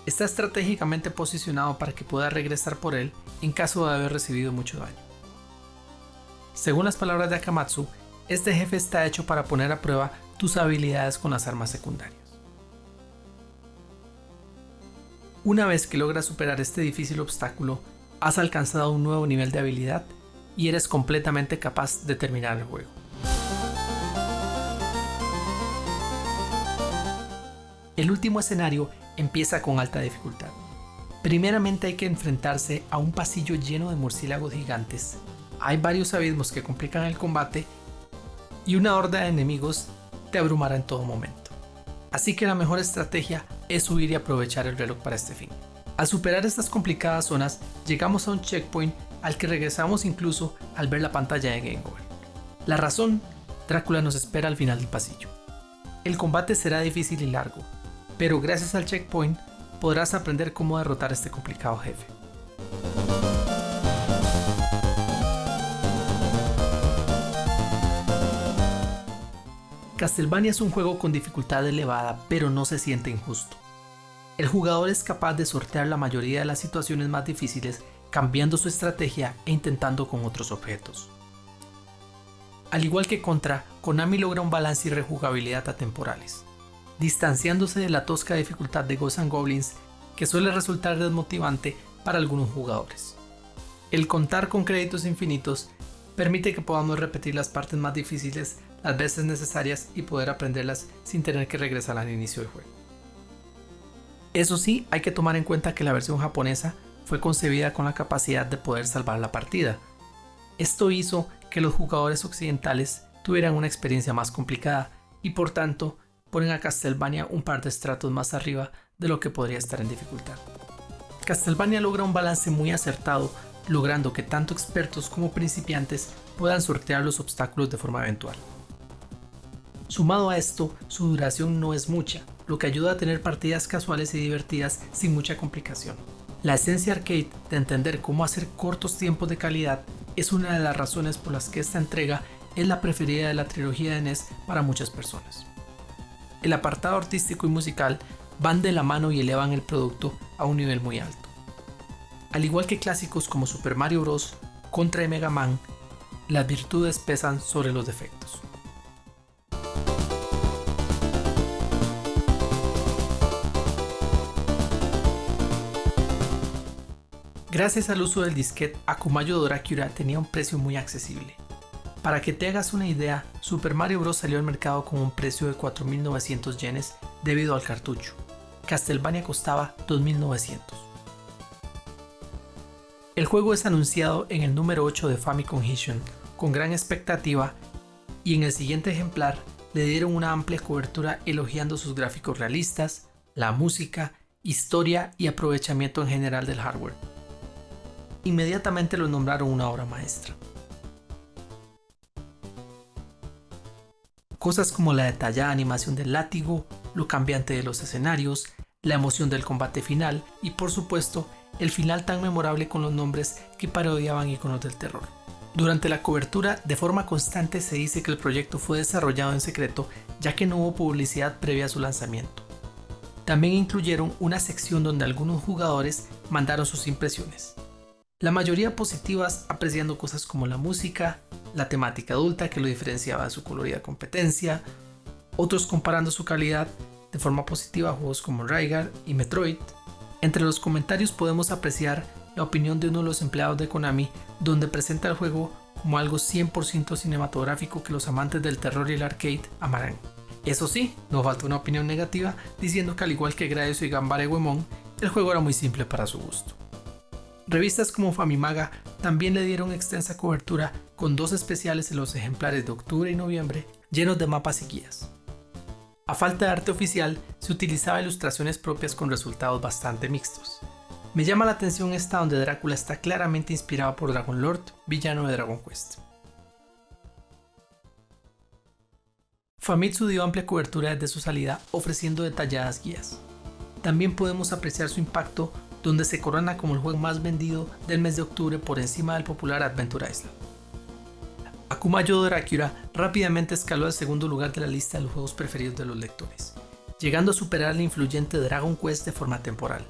Está estratégicamente posicionado para que puedas regresar por él en caso de haber recibido mucho daño. Según las palabras de Akamatsu, este jefe está hecho para poner a prueba tus habilidades con las armas secundarias. Una vez que logras superar este difícil obstáculo, has alcanzado un nuevo nivel de habilidad y eres completamente capaz de terminar el juego. El último escenario empieza con alta dificultad. Primeramente hay que enfrentarse a un pasillo lleno de murciélagos gigantes. Hay varios abismos que complican el combate y una horda de enemigos te abrumará en todo momento. Así que la mejor estrategia es huir y aprovechar el reloj para este fin. Al superar estas complicadas zonas, llegamos a un checkpoint al que regresamos incluso al ver la pantalla de Game Over. La razón, Drácula nos espera al final del pasillo. El combate será difícil y largo, pero gracias al checkpoint podrás aprender cómo derrotar a este complicado jefe. Castlevania es un juego con dificultad elevada, pero no se siente injusto. El jugador es capaz de sortear la mayoría de las situaciones más difíciles cambiando su estrategia e intentando con otros objetos. Al igual que Contra, Konami logra un balance y rejugabilidad atemporales, distanciándose de la tosca dificultad de Ghosts and Goblins que suele resultar desmotivante para algunos jugadores. El contar con créditos infinitos permite que podamos repetir las partes más difíciles las veces necesarias y poder aprenderlas sin tener que regresar al inicio del juego. Eso sí, hay que tomar en cuenta que la versión japonesa fue concebida con la capacidad de poder salvar la partida. Esto hizo que los jugadores occidentales tuvieran una experiencia más complicada y por tanto ponen a Castlevania un par de estratos más arriba de lo que podría estar en dificultad. Castlevania logra un balance muy acertado, logrando que tanto expertos como principiantes puedan sortear los obstáculos de forma eventual. Sumado a esto, su duración no es mucha, lo que ayuda a tener partidas casuales y divertidas sin mucha complicación. La esencia arcade de entender cómo hacer cortos tiempos de calidad es una de las razones por las que esta entrega es la preferida de la trilogía de NES para muchas personas. El apartado artístico y musical van de la mano y elevan el producto a un nivel muy alto. Al igual que clásicos como Super Mario Bros., Contra y Mega Man, las virtudes pesan sobre los defectos. Gracias al uso del disquete, Akumayo Drácula tenía un precio muy accesible. Para que te hagas una idea, Super Mario Bros. Salió al mercado con un precio de 4.900 yenes debido al cartucho. Castlevania costaba 2.900. El juego es anunciado en el número 8 de Famicom Edition con gran expectativa, y en el siguiente ejemplar le dieron una amplia cobertura elogiando sus gráficos realistas, la música, historia y aprovechamiento en general del hardware. Inmediatamente lo nombraron una obra maestra. Cosas como la detallada animación del látigo, lo cambiante de los escenarios, la emoción del combate final y por supuesto el final tan memorable con los nombres que parodiaban iconos del terror. Durante la cobertura, de forma constante se dice que el proyecto fue desarrollado en secreto ya que no hubo publicidad previa a su lanzamiento. También incluyeron una sección donde algunos jugadores mandaron sus impresiones. La mayoría positivas, apreciando cosas como la música, la temática adulta que lo diferenciaba de su colorida competencia, otros comparando su calidad de forma positiva a juegos como Rygar y Metroid. Entre los comentarios podemos apreciar la opinión de uno de los empleados de Konami, donde presenta el juego como algo 100% cinematográfico que los amantes del terror y el arcade amarán. Eso sí, no falta una opinión negativa diciendo que al igual que Gradius y Ganbare Goemon, el juego era muy simple para su gusto. Revistas como Famimaga también le dieron extensa cobertura con 2 especiales en los ejemplares de octubre y noviembre llenos de mapas y guías. A falta de arte oficial, se utilizaba ilustraciones propias con resultados bastante mixtos. Me llama la atención esta donde Drácula está claramente inspirado por Dragon Lord, villano de Dragon Quest. Famitsu dio amplia cobertura desde su salida ofreciendo detalladas guías. También podemos apreciar su impacto donde se corona como el juego más vendido del mes de octubre por encima del popular Adventure Island. Akumayo Dracula rápidamente escaló al segundo lugar de la lista de los juegos preferidos de los lectores, llegando a superar al influyente Dragon Quest de forma temporal.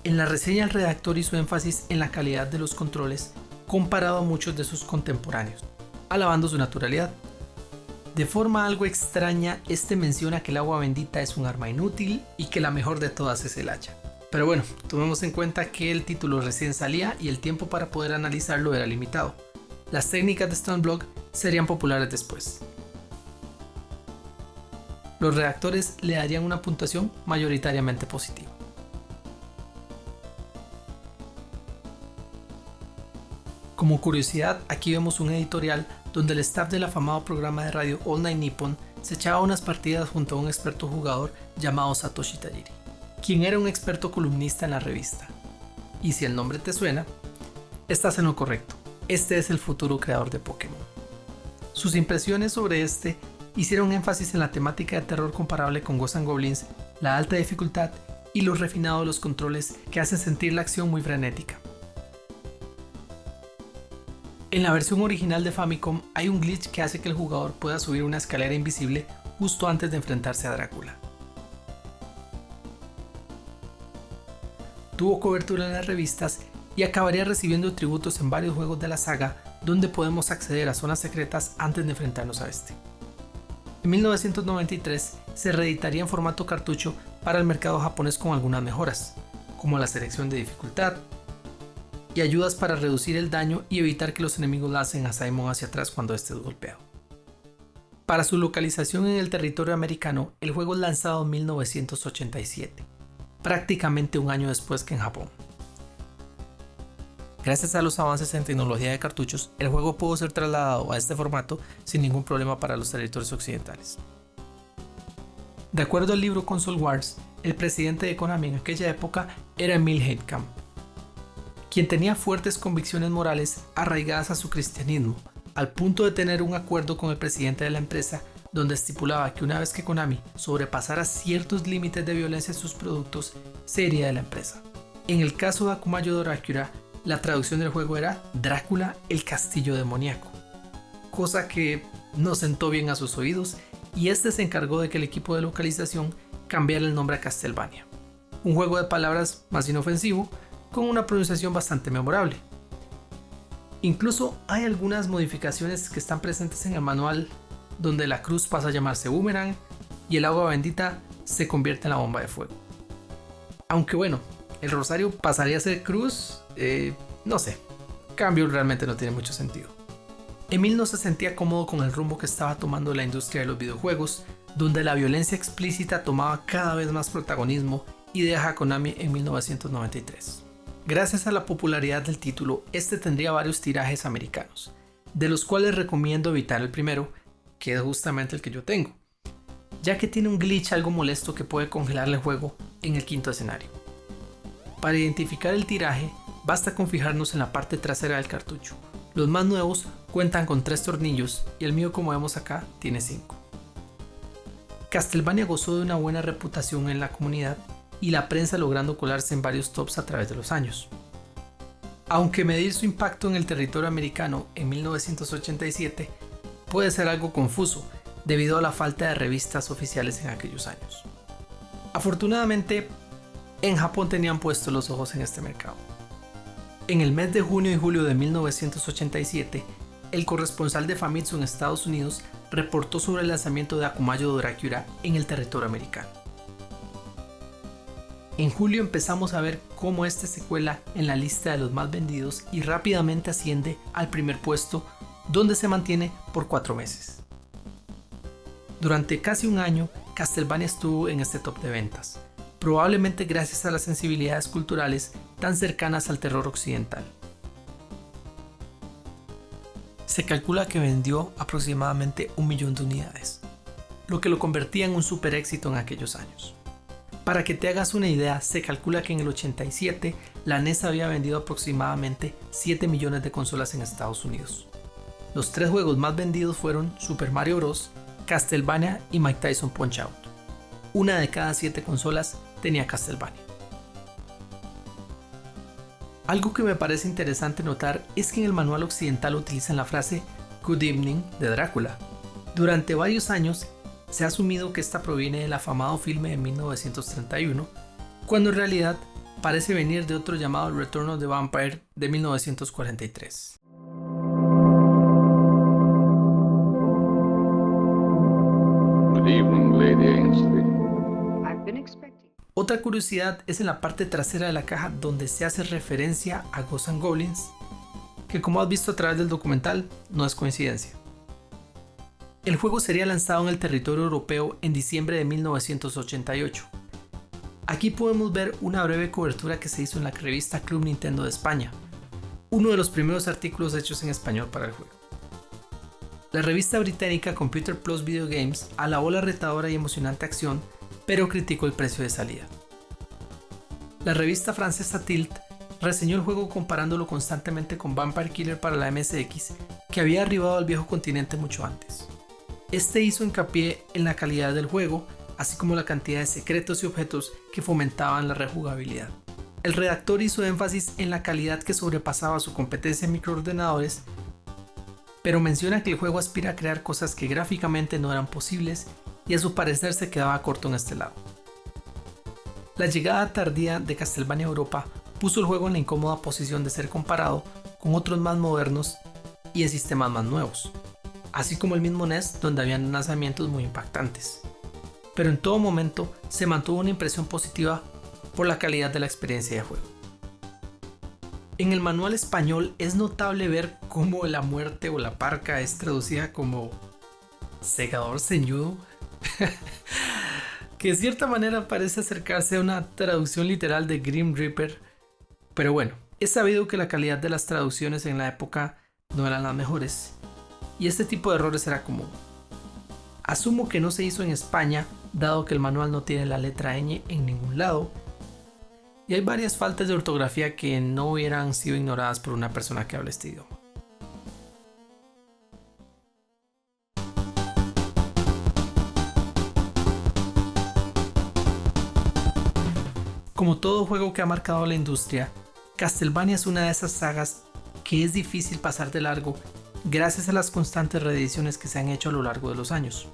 En la reseña el redactor hizo énfasis en la calidad de los controles comparado a muchos de sus contemporáneos, alabando su naturalidad. De forma algo extraña, este menciona que el agua bendita es un arma inútil y que la mejor de todas es el hacha. Pero bueno, tomemos en cuenta que el título recién salía y el tiempo para poder analizarlo era limitado. Las técnicas de Stoneblock serían populares después. Los redactores le darían una puntuación mayoritariamente positiva. Como curiosidad, aquí vemos un editorial donde el staff del afamado programa de radio All Night Nippon se echaba unas partidas junto a un experto jugador llamado Satoshi Tajiri, quien era un experto columnista en la revista. Y si el nombre te suena, estás en lo correcto. Este es el futuro creador de Pokémon. Sus impresiones sobre este hicieron énfasis en la temática de terror comparable con Ghosts and Goblins, la alta dificultad y lo refinado de los controles que hacen sentir la acción muy frenética. En la versión original de Famicom hay un glitch que hace que el jugador pueda subir una escalera invisible justo antes de enfrentarse a Drácula. Tuvo cobertura en las revistas y acabaría recibiendo tributos en varios juegos de la saga donde podemos acceder a zonas secretas antes de enfrentarnos a este. En 1993 se reeditaría en formato cartucho para el mercado japonés con algunas mejoras, como la selección de dificultad y ayudas para reducir el daño y evitar que los enemigos lancen a Simon hacia atrás cuando esté golpeado. Para su localización en el territorio americano, el juego es lanzado en 1987, prácticamente un año después que en Japón. Gracias a los avances en tecnología de cartuchos, el juego pudo ser trasladado a este formato sin ningún problema para los territorios occidentales. De acuerdo al libro Console Wars, el presidente de Konami en aquella época era Emil Heitkamp, quien tenía fuertes convicciones morales arraigadas a su cristianismo, al punto de tener un acuerdo con el presidente de la empresa donde estipulaba que una vez que Konami sobrepasara ciertos límites de violencia en sus productos, se iría de la empresa. En el caso de Akumayo Dracula, la traducción del juego era Drácula, el castillo demoníaco, cosa que no sentó bien a sus oídos y este se encargó de que el equipo de localización cambiara el nombre a Castlevania, un juego de palabras más inofensivo con una pronunciación bastante memorable. Incluso hay algunas modificaciones que están presentes en el manual donde la cruz pasa a llamarse Boomerang y el agua bendita se convierte en la bomba de fuego. Aunque bueno, el rosario pasaría a ser cruz, no sé, cambio realmente no tiene mucho sentido. Emil no se sentía cómodo con el rumbo que estaba tomando la industria de los videojuegos, donde la violencia explícita tomaba cada vez más protagonismo, y deja a Konami en 1993. Gracias a la popularidad del título, este tendría varios tirajes americanos, de los cuales recomiendo evitar el primero, que es justamente el que yo tengo, ya que tiene un glitch algo molesto que puede congelar el juego en el quinto escenario. Para identificar el tiraje, basta con fijarnos en la parte trasera del cartucho. Los más nuevos cuentan con 3 tornillos y el mío, como vemos acá, tiene 5. Castlevania gozó de una buena reputación en la comunidad y la prensa, logrando colarse en varios tops a través de los años. Aunque medir su impacto en el territorio americano en 1987 puede ser algo confuso debido a la falta de revistas oficiales en aquellos años. Afortunadamente, en Japón tenían puestos los ojos en este mercado. En el mes de junio y julio de 1987, el corresponsal de Famitsu en Estados Unidos reportó sobre el lanzamiento de Akumayo Dracula en el territorio americano. En julio empezamos a ver cómo este se cuela en la lista de los más vendidos y rápidamente asciende al primer puesto, donde se mantiene por 4 meses. Durante casi un año, Castlevania estuvo en este top de ventas, probablemente gracias a las sensibilidades culturales tan cercanas al terror occidental. Se calcula que vendió aproximadamente 1 millón de unidades, lo que lo convertía en un super éxito en aquellos años. Para que te hagas una idea, se calcula que en el 87 la NES había vendido aproximadamente 7 millones de consolas en Estados Unidos. Los 3 juegos más vendidos fueron Super Mario Bros., Castlevania y Mike Tyson Punch-Out! Una de cada 7 consolas tenía Castlevania. Algo que me parece interesante notar es que en el manual occidental utilizan la frase Good Evening de Drácula. Durante varios años se ha asumido que esta proviene del afamado filme de 1931, cuando en realidad parece venir de otro llamado Return of the Vampire de 1943. Good evening, Lady Ainsley. Otra curiosidad es en la parte trasera de la caja, donde se hace referencia a Ghosts and Goblins, que, como has visto a través del documental, no es coincidencia. El juego sería lanzado en el territorio europeo en diciembre de 1988. Aquí podemos ver una breve cobertura que se hizo en la revista Club Nintendo de España, uno de los primeros artículos hechos en español para el juego. La revista británica Computer Plus Video Games alabó la retadora y emocionante acción, pero criticó el precio de salida. La revista francesa Tilt reseñó el juego comparándolo constantemente con Vampire Killer para la MSX, que había arribado al viejo continente mucho antes. Este hizo hincapié en la calidad del juego, así como la cantidad de secretos y objetos que fomentaban la rejugabilidad. El redactor hizo énfasis en la calidad que sobrepasaba su competencia en microordenadores, pero menciona que el juego aspira a crear cosas que gráficamente no eran posibles y a su parecer se quedaba corto en este lado. La llegada tardía de Castlevania a Europa puso el juego en la incómoda posición de ser comparado con otros más modernos y en sistemas más nuevos, así como el mismo NES, donde habían lanzamientos muy impactantes. Pero en todo momento se mantuvo una impresión positiva por la calidad de la experiencia de juego. En el manual español es notable ver cómo la muerte o la parca es traducida como segador ceñudo, que de cierta manera parece acercarse a una traducción literal de Grim Reaper, pero bueno, es sabido que la calidad de las traducciones en la época no eran las mejores, y este tipo de errores era común. Asumo que no se hizo en España, dado que el manual no tiene la letra ñ en ningún lado, y hay varias faltas de ortografía que no hubieran sido ignoradas por una persona que habla este idioma. Como todo juego que ha marcado la industria, Castlevania es una de esas sagas que es difícil pasar de largo gracias a las constantes reediciones que se han hecho a lo largo de los años.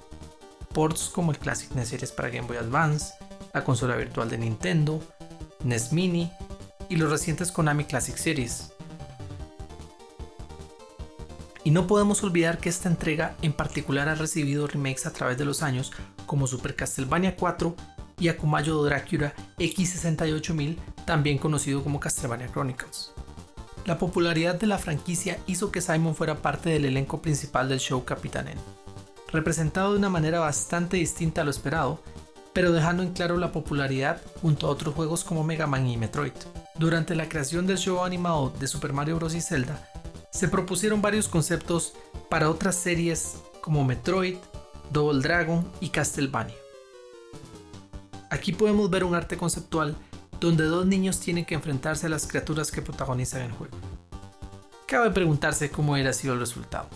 Ports como el Classic NES Series para Game Boy Advance, la consola virtual de Nintendo, NES Mini y los recientes Konami Classic Series. Y no podemos olvidar que esta entrega en particular ha recibido remakes a través de los años como Super Castlevania 4 y Akumayo Dracula X68000, también conocido como Castlevania Chronicles. La popularidad de la franquicia hizo que Simon fuera parte del elenco principal del show Capitán N, representado de una manera bastante distinta a lo esperado, pero dejando en claro la popularidad junto a otros juegos como Mega Man y Metroid. Durante la creación del show animado de Super Mario Bros. Y Zelda, se propusieron varios conceptos para otras series como Metroid, Double Dragon y Castlevania. Aquí podemos ver un arte conceptual donde dos niños tienen que enfrentarse a las criaturas que protagonizan el juego. Cabe preguntarse cómo hubiera sido el resultado.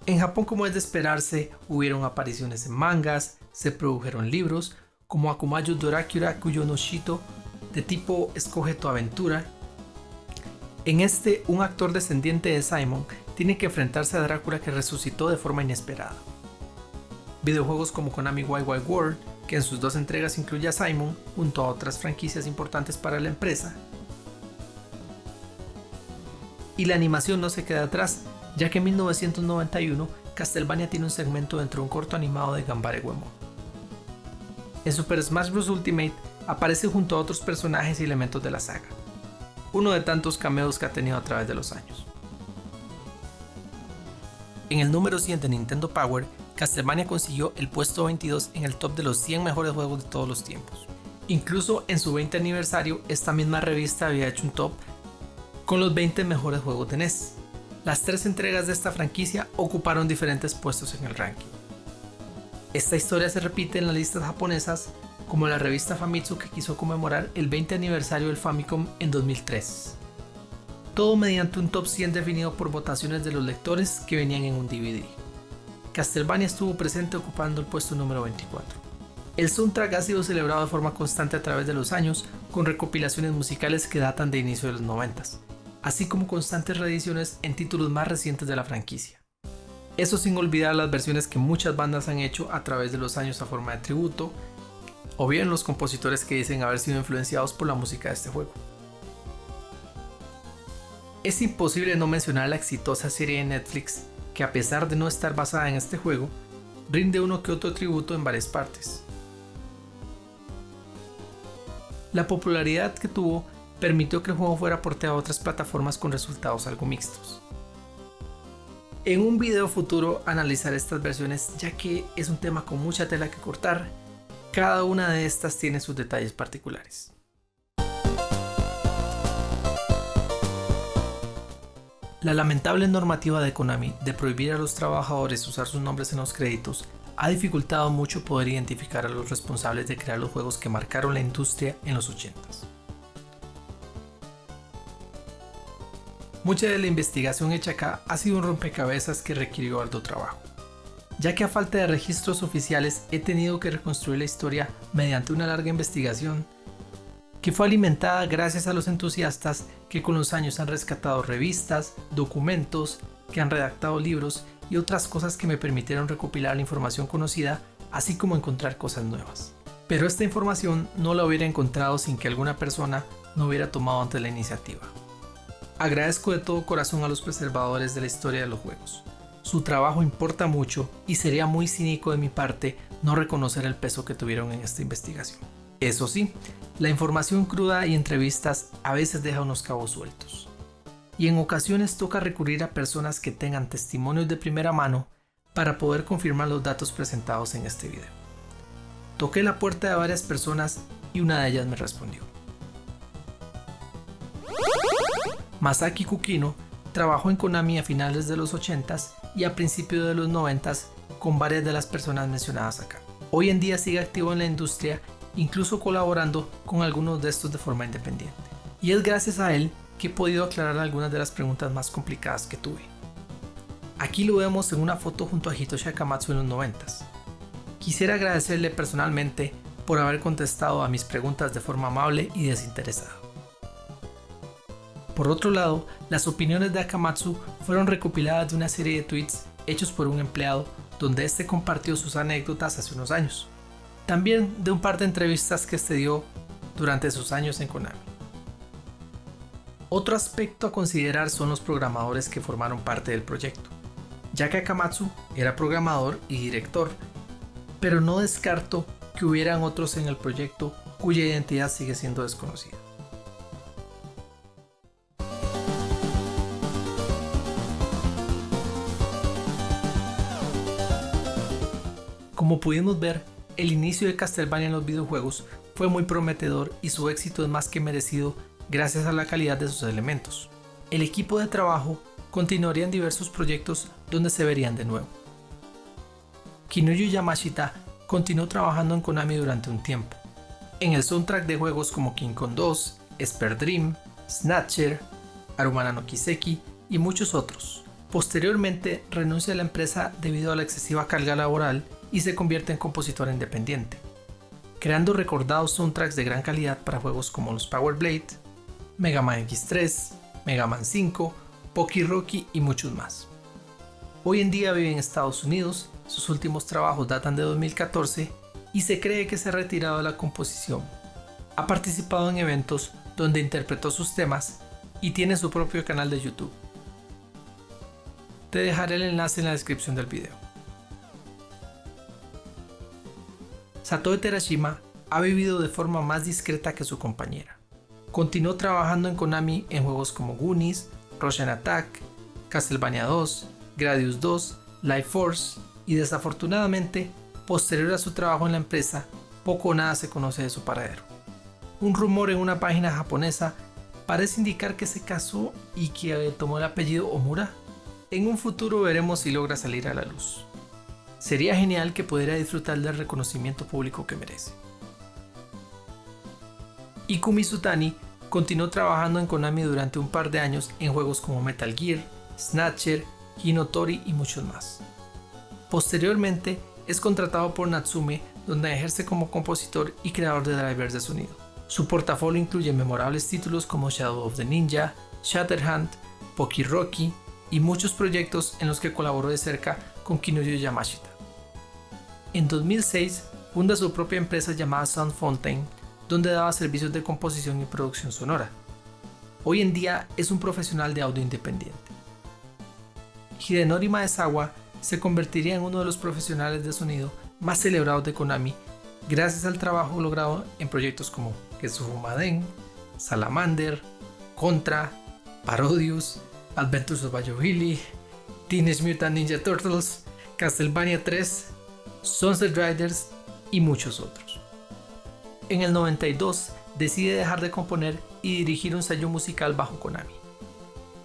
En Japón, como es de esperarse, hubieron apariciones en mangas, se produjeron libros como Akumayo Dorakura Kuyo no Shito de tipo Escoge tu aventura. En este, un actor descendiente de Simon tiene que enfrentarse a Drácula que resucitó de forma inesperada. Videojuegos como Konami Wild Wild World, que en sus 2 entregas incluye a Simon junto a otras franquicias importantes para la empresa. Y la animación no se queda atrás, ya que en 1991 Castlevania tiene un segmento dentro de un corto animado de Ganbare Goemon. En Super Smash Bros. Ultimate aparece junto a otros personajes y elementos de la saga, uno de tantos cameos que ha tenido a través de los años. En el número 100 de Nintendo Power, Castlevania consiguió el puesto 22 en el top de los 100 mejores juegos de todos los tiempos. Incluso en su 20 aniversario, esta misma revista había hecho un top con los 20 mejores juegos de NES. Las 3 entregas de esta franquicia ocuparon diferentes puestos en el ranking. Esta historia se repite en las listas japonesas, como la revista Famitsu, que quiso conmemorar el 20 aniversario del Famicom en 2003. Todo mediante un top 100 definido por votaciones de los lectores que venían en un DVD. Castlevania estuvo presente ocupando el puesto número 24. El soundtrack ha sido celebrado de forma constante a través de los años, con recopilaciones musicales que datan de inicio de los 90s, así como constantes reediciones en títulos más recientes de la franquicia. Eso sin olvidar las versiones que muchas bandas han hecho a través de los años a forma de tributo, o bien los compositores que dicen haber sido influenciados por la música de este juego. Es imposible no mencionar la exitosa serie de Netflix, que a pesar de no estar basada en este juego, rinde uno que otro tributo en varias partes. La popularidad que tuvo permitió que el juego fuera porteado a otras plataformas con resultados algo mixtos. En un video futuro analizaré estas versiones, ya que es un tema con mucha tela que cortar. Cada una de estas tiene sus detalles particulares. La lamentable normativa de Konami de prohibir a los trabajadores usar sus nombres en los créditos ha dificultado mucho poder identificar a los responsables de crear los juegos que marcaron la industria en los 80s. Mucha de la investigación hecha acá ha sido un rompecabezas que requirió arduo trabajo, ya que a falta de registros oficiales he tenido que reconstruir la historia mediante una larga investigación que fue alimentada gracias a los entusiastas que con los años han rescatado revistas, documentos, que han redactado libros y otras cosas que me permitieron recopilar la información conocida, así como encontrar cosas nuevas. Pero esta información no la hubiera encontrado sin que alguna persona no hubiera tomado antes la iniciativa. Agradezco de todo corazón a los preservadores de la historia de los juegos. Su trabajo importa mucho y sería muy cínico de mi parte no reconocer el peso que tuvieron en esta investigación. Eso sí, la información cruda y entrevistas a veces deja unos cabos sueltos. Y en ocasiones toca recurrir a personas que tengan testimonios de primera mano para poder confirmar los datos presentados en este video. Toqué la puerta de varias personas y una de ellas me respondió. Masaki Kukino trabajó en Konami a finales de los 80s y a principios de los 90s con varias de las personas mencionadas acá. Hoy en día sigue activo en la industria, incluso colaborando con algunos de estos de forma independiente. Y es gracias a él que he podido aclarar algunas de las preguntas más complicadas que tuve. Aquí lo vemos en una foto junto a Hitoshi Akamatsu en los 90s. Quisiera agradecerle personalmente por haber contestado a mis preguntas de forma amable y desinteresada. Por otro lado, las opiniones de Akamatsu fueron recopiladas de una serie de tweets hechos por un empleado donde este compartió sus anécdotas hace unos años. También de un par de entrevistas que este dio durante sus años en Konami. Otro aspecto a considerar son los programadores que formaron parte del proyecto, ya que Akamatsu era programador y director, pero no descarto que hubieran otros en el proyecto cuya identidad sigue siendo desconocida. Como pudimos ver, el inicio de Castlevania en los videojuegos fue muy prometedor y su éxito es más que merecido gracias a la calidad de sus elementos. El equipo de trabajo continuaría en diversos proyectos donde se verían de nuevo. Kinuyo Yamashita continuó trabajando en Konami durante un tiempo, en el soundtrack de juegos como King Kong 2, Esper Dream, Snatcher, Arumana no Kiseki y muchos otros. Posteriormente renuncia a la empresa debido a la excesiva carga laboral y se convierte en compositor independiente, creando recordados soundtracks de gran calidad para juegos como los Power Blade, Mega Man X3, Mega Man 5, Poki Rocky y muchos más. Hoy en día vive en Estados Unidos, sus últimos trabajos datan de 2014 y se cree que se ha retirado de la composición. Ha participado en eventos donde interpretó sus temas y tiene su propio canal de YouTube. Te dejaré el enlace en la descripción del video. Satoe Terashima ha vivido de forma más discreta que su compañera. Continuó trabajando en Konami en juegos como Goonies, Rush'n Attack, Castlevania 2, Gradius 2, Life Force y desafortunadamente, posterior a su trabajo en la empresa, poco o nada se conoce de su paradero. Un rumor en una página japonesa parece indicar que se casó y que tomó el apellido Omura. En un futuro veremos si logra salir a la luz. Sería genial que pudiera disfrutar del reconocimiento público que merece. Ikumi Sutani continuó trabajando en Konami durante un par de años en juegos como Metal Gear, Snatcher, Hinotori y muchos más. Posteriormente es contratado por Natsume, donde ejerce como compositor y creador de drivers de sonido. Su portafolio incluye memorables títulos como Shadow of the Ninja, Shatterhand, Poki Rocky y muchos proyectos en los que colaboró de cerca con Kinuyo Yamashita. En 2006 funda su propia empresa llamada Sound Fountain, donde daba servicios de composición y producción sonora. Hoy en día es un profesional de audio independiente. Hidenori Maezawa se convertiría en uno de los profesionales de sonido más celebrados de Konami gracias al trabajo logrado en proyectos como Getsufumaden, Salamander, Contra, Parodius, Adventures of Bayou-Billy, Teenage Mutant Ninja Turtles, Castlevania 3, Sunset Riders y muchos otros. En el 92 decide dejar de componer y dirigir un sello musical bajo Konami.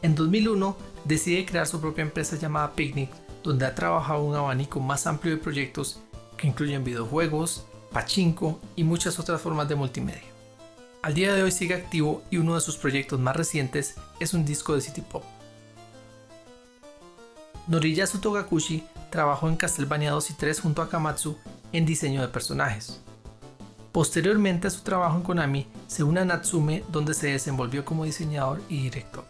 En 2001 decide crear su propia empresa llamada Picnic, donde ha trabajado un abanico más amplio de proyectos que incluyen videojuegos, pachinko y muchas otras formas de multimedia. Al día de hoy sigue activo y uno de sus proyectos más recientes es un disco de City Pop. Noriyasu Togakushi trabajó en Castlevania 2 y 3 junto a Akamatsu en diseño de personajes. Posteriormente a su trabajo en Konami, se une a Natsume, donde se desenvolvió como diseñador y director.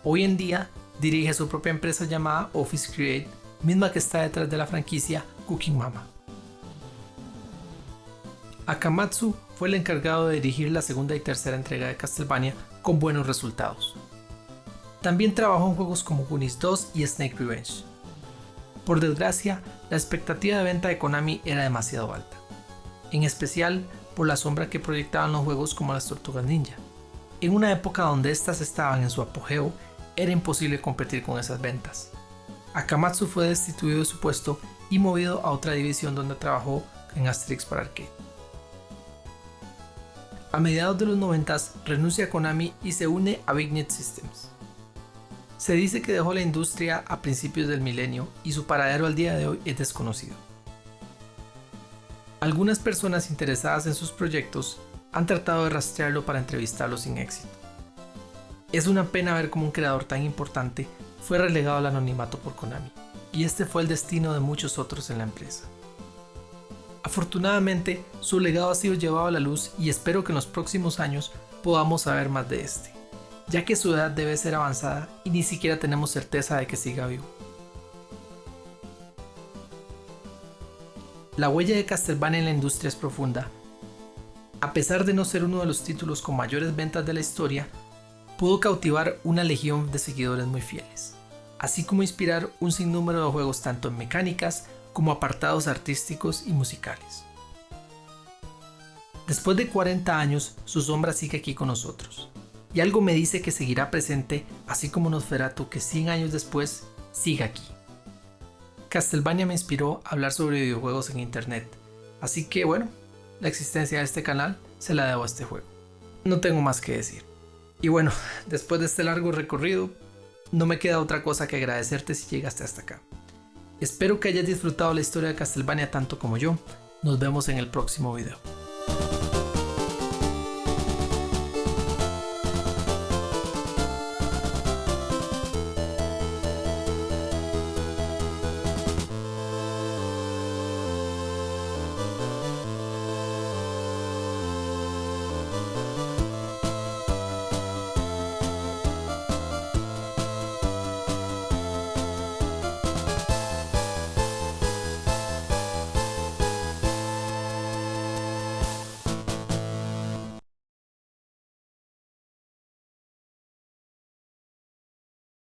Hoy en día dirige su propia empresa llamada Office Create, misma que está detrás de la franquicia Cooking Mama. Akamatsu fue el encargado de dirigir la segunda y tercera entrega de Castlevania con buenos resultados. También trabajó en juegos como Goonies 2 y Snake Revenge. Por desgracia, la expectativa de venta de Konami era demasiado alta, en especial por la sombra que proyectaban los juegos como las Tortugas Ninja. En una época donde estas estaban en su apogeo, era imposible competir con esas ventas. Akamatsu fue destituido de su puesto y movido a otra división donde trabajó en Asterix para arcade. A mediados de los 90 renuncia a Konami y se une a Big Net Systems. Se dice que dejó la industria a principios del milenio y su paradero al día de hoy es desconocido. Algunas personas interesadas en sus proyectos han tratado de rastrearlo para entrevistarlo sin éxito. Es una pena ver cómo un creador tan importante fue relegado al anonimato por Konami, y este fue el destino de muchos otros en la empresa. Afortunadamente, su legado ha sido llevado a la luz y espero que en los próximos años podamos saber más de este, ya que su edad debe ser avanzada y ni siquiera tenemos certeza de que siga vivo. La huella de Castlevania en la industria es profunda. A pesar de no ser uno de los títulos con mayores ventas de la historia, pudo cautivar una legión de seguidores muy fieles, así como inspirar un sinnúmero de juegos tanto en mecánicas como apartados artísticos y musicales. Después de 40 años, su sombra sigue aquí con nosotros, y algo me dice que seguirá presente, así como Nosferatu, que 100 años después sigue aquí. Castlevania me inspiró a hablar sobre videojuegos en internet, así que bueno, la existencia de este canal se la debo a este juego. No tengo más que decir. Y bueno, después de este largo recorrido, no me queda otra cosa que agradecerte si llegaste hasta acá. Espero que hayas disfrutado la historia de Castlevania tanto como yo. Nos vemos en el próximo video.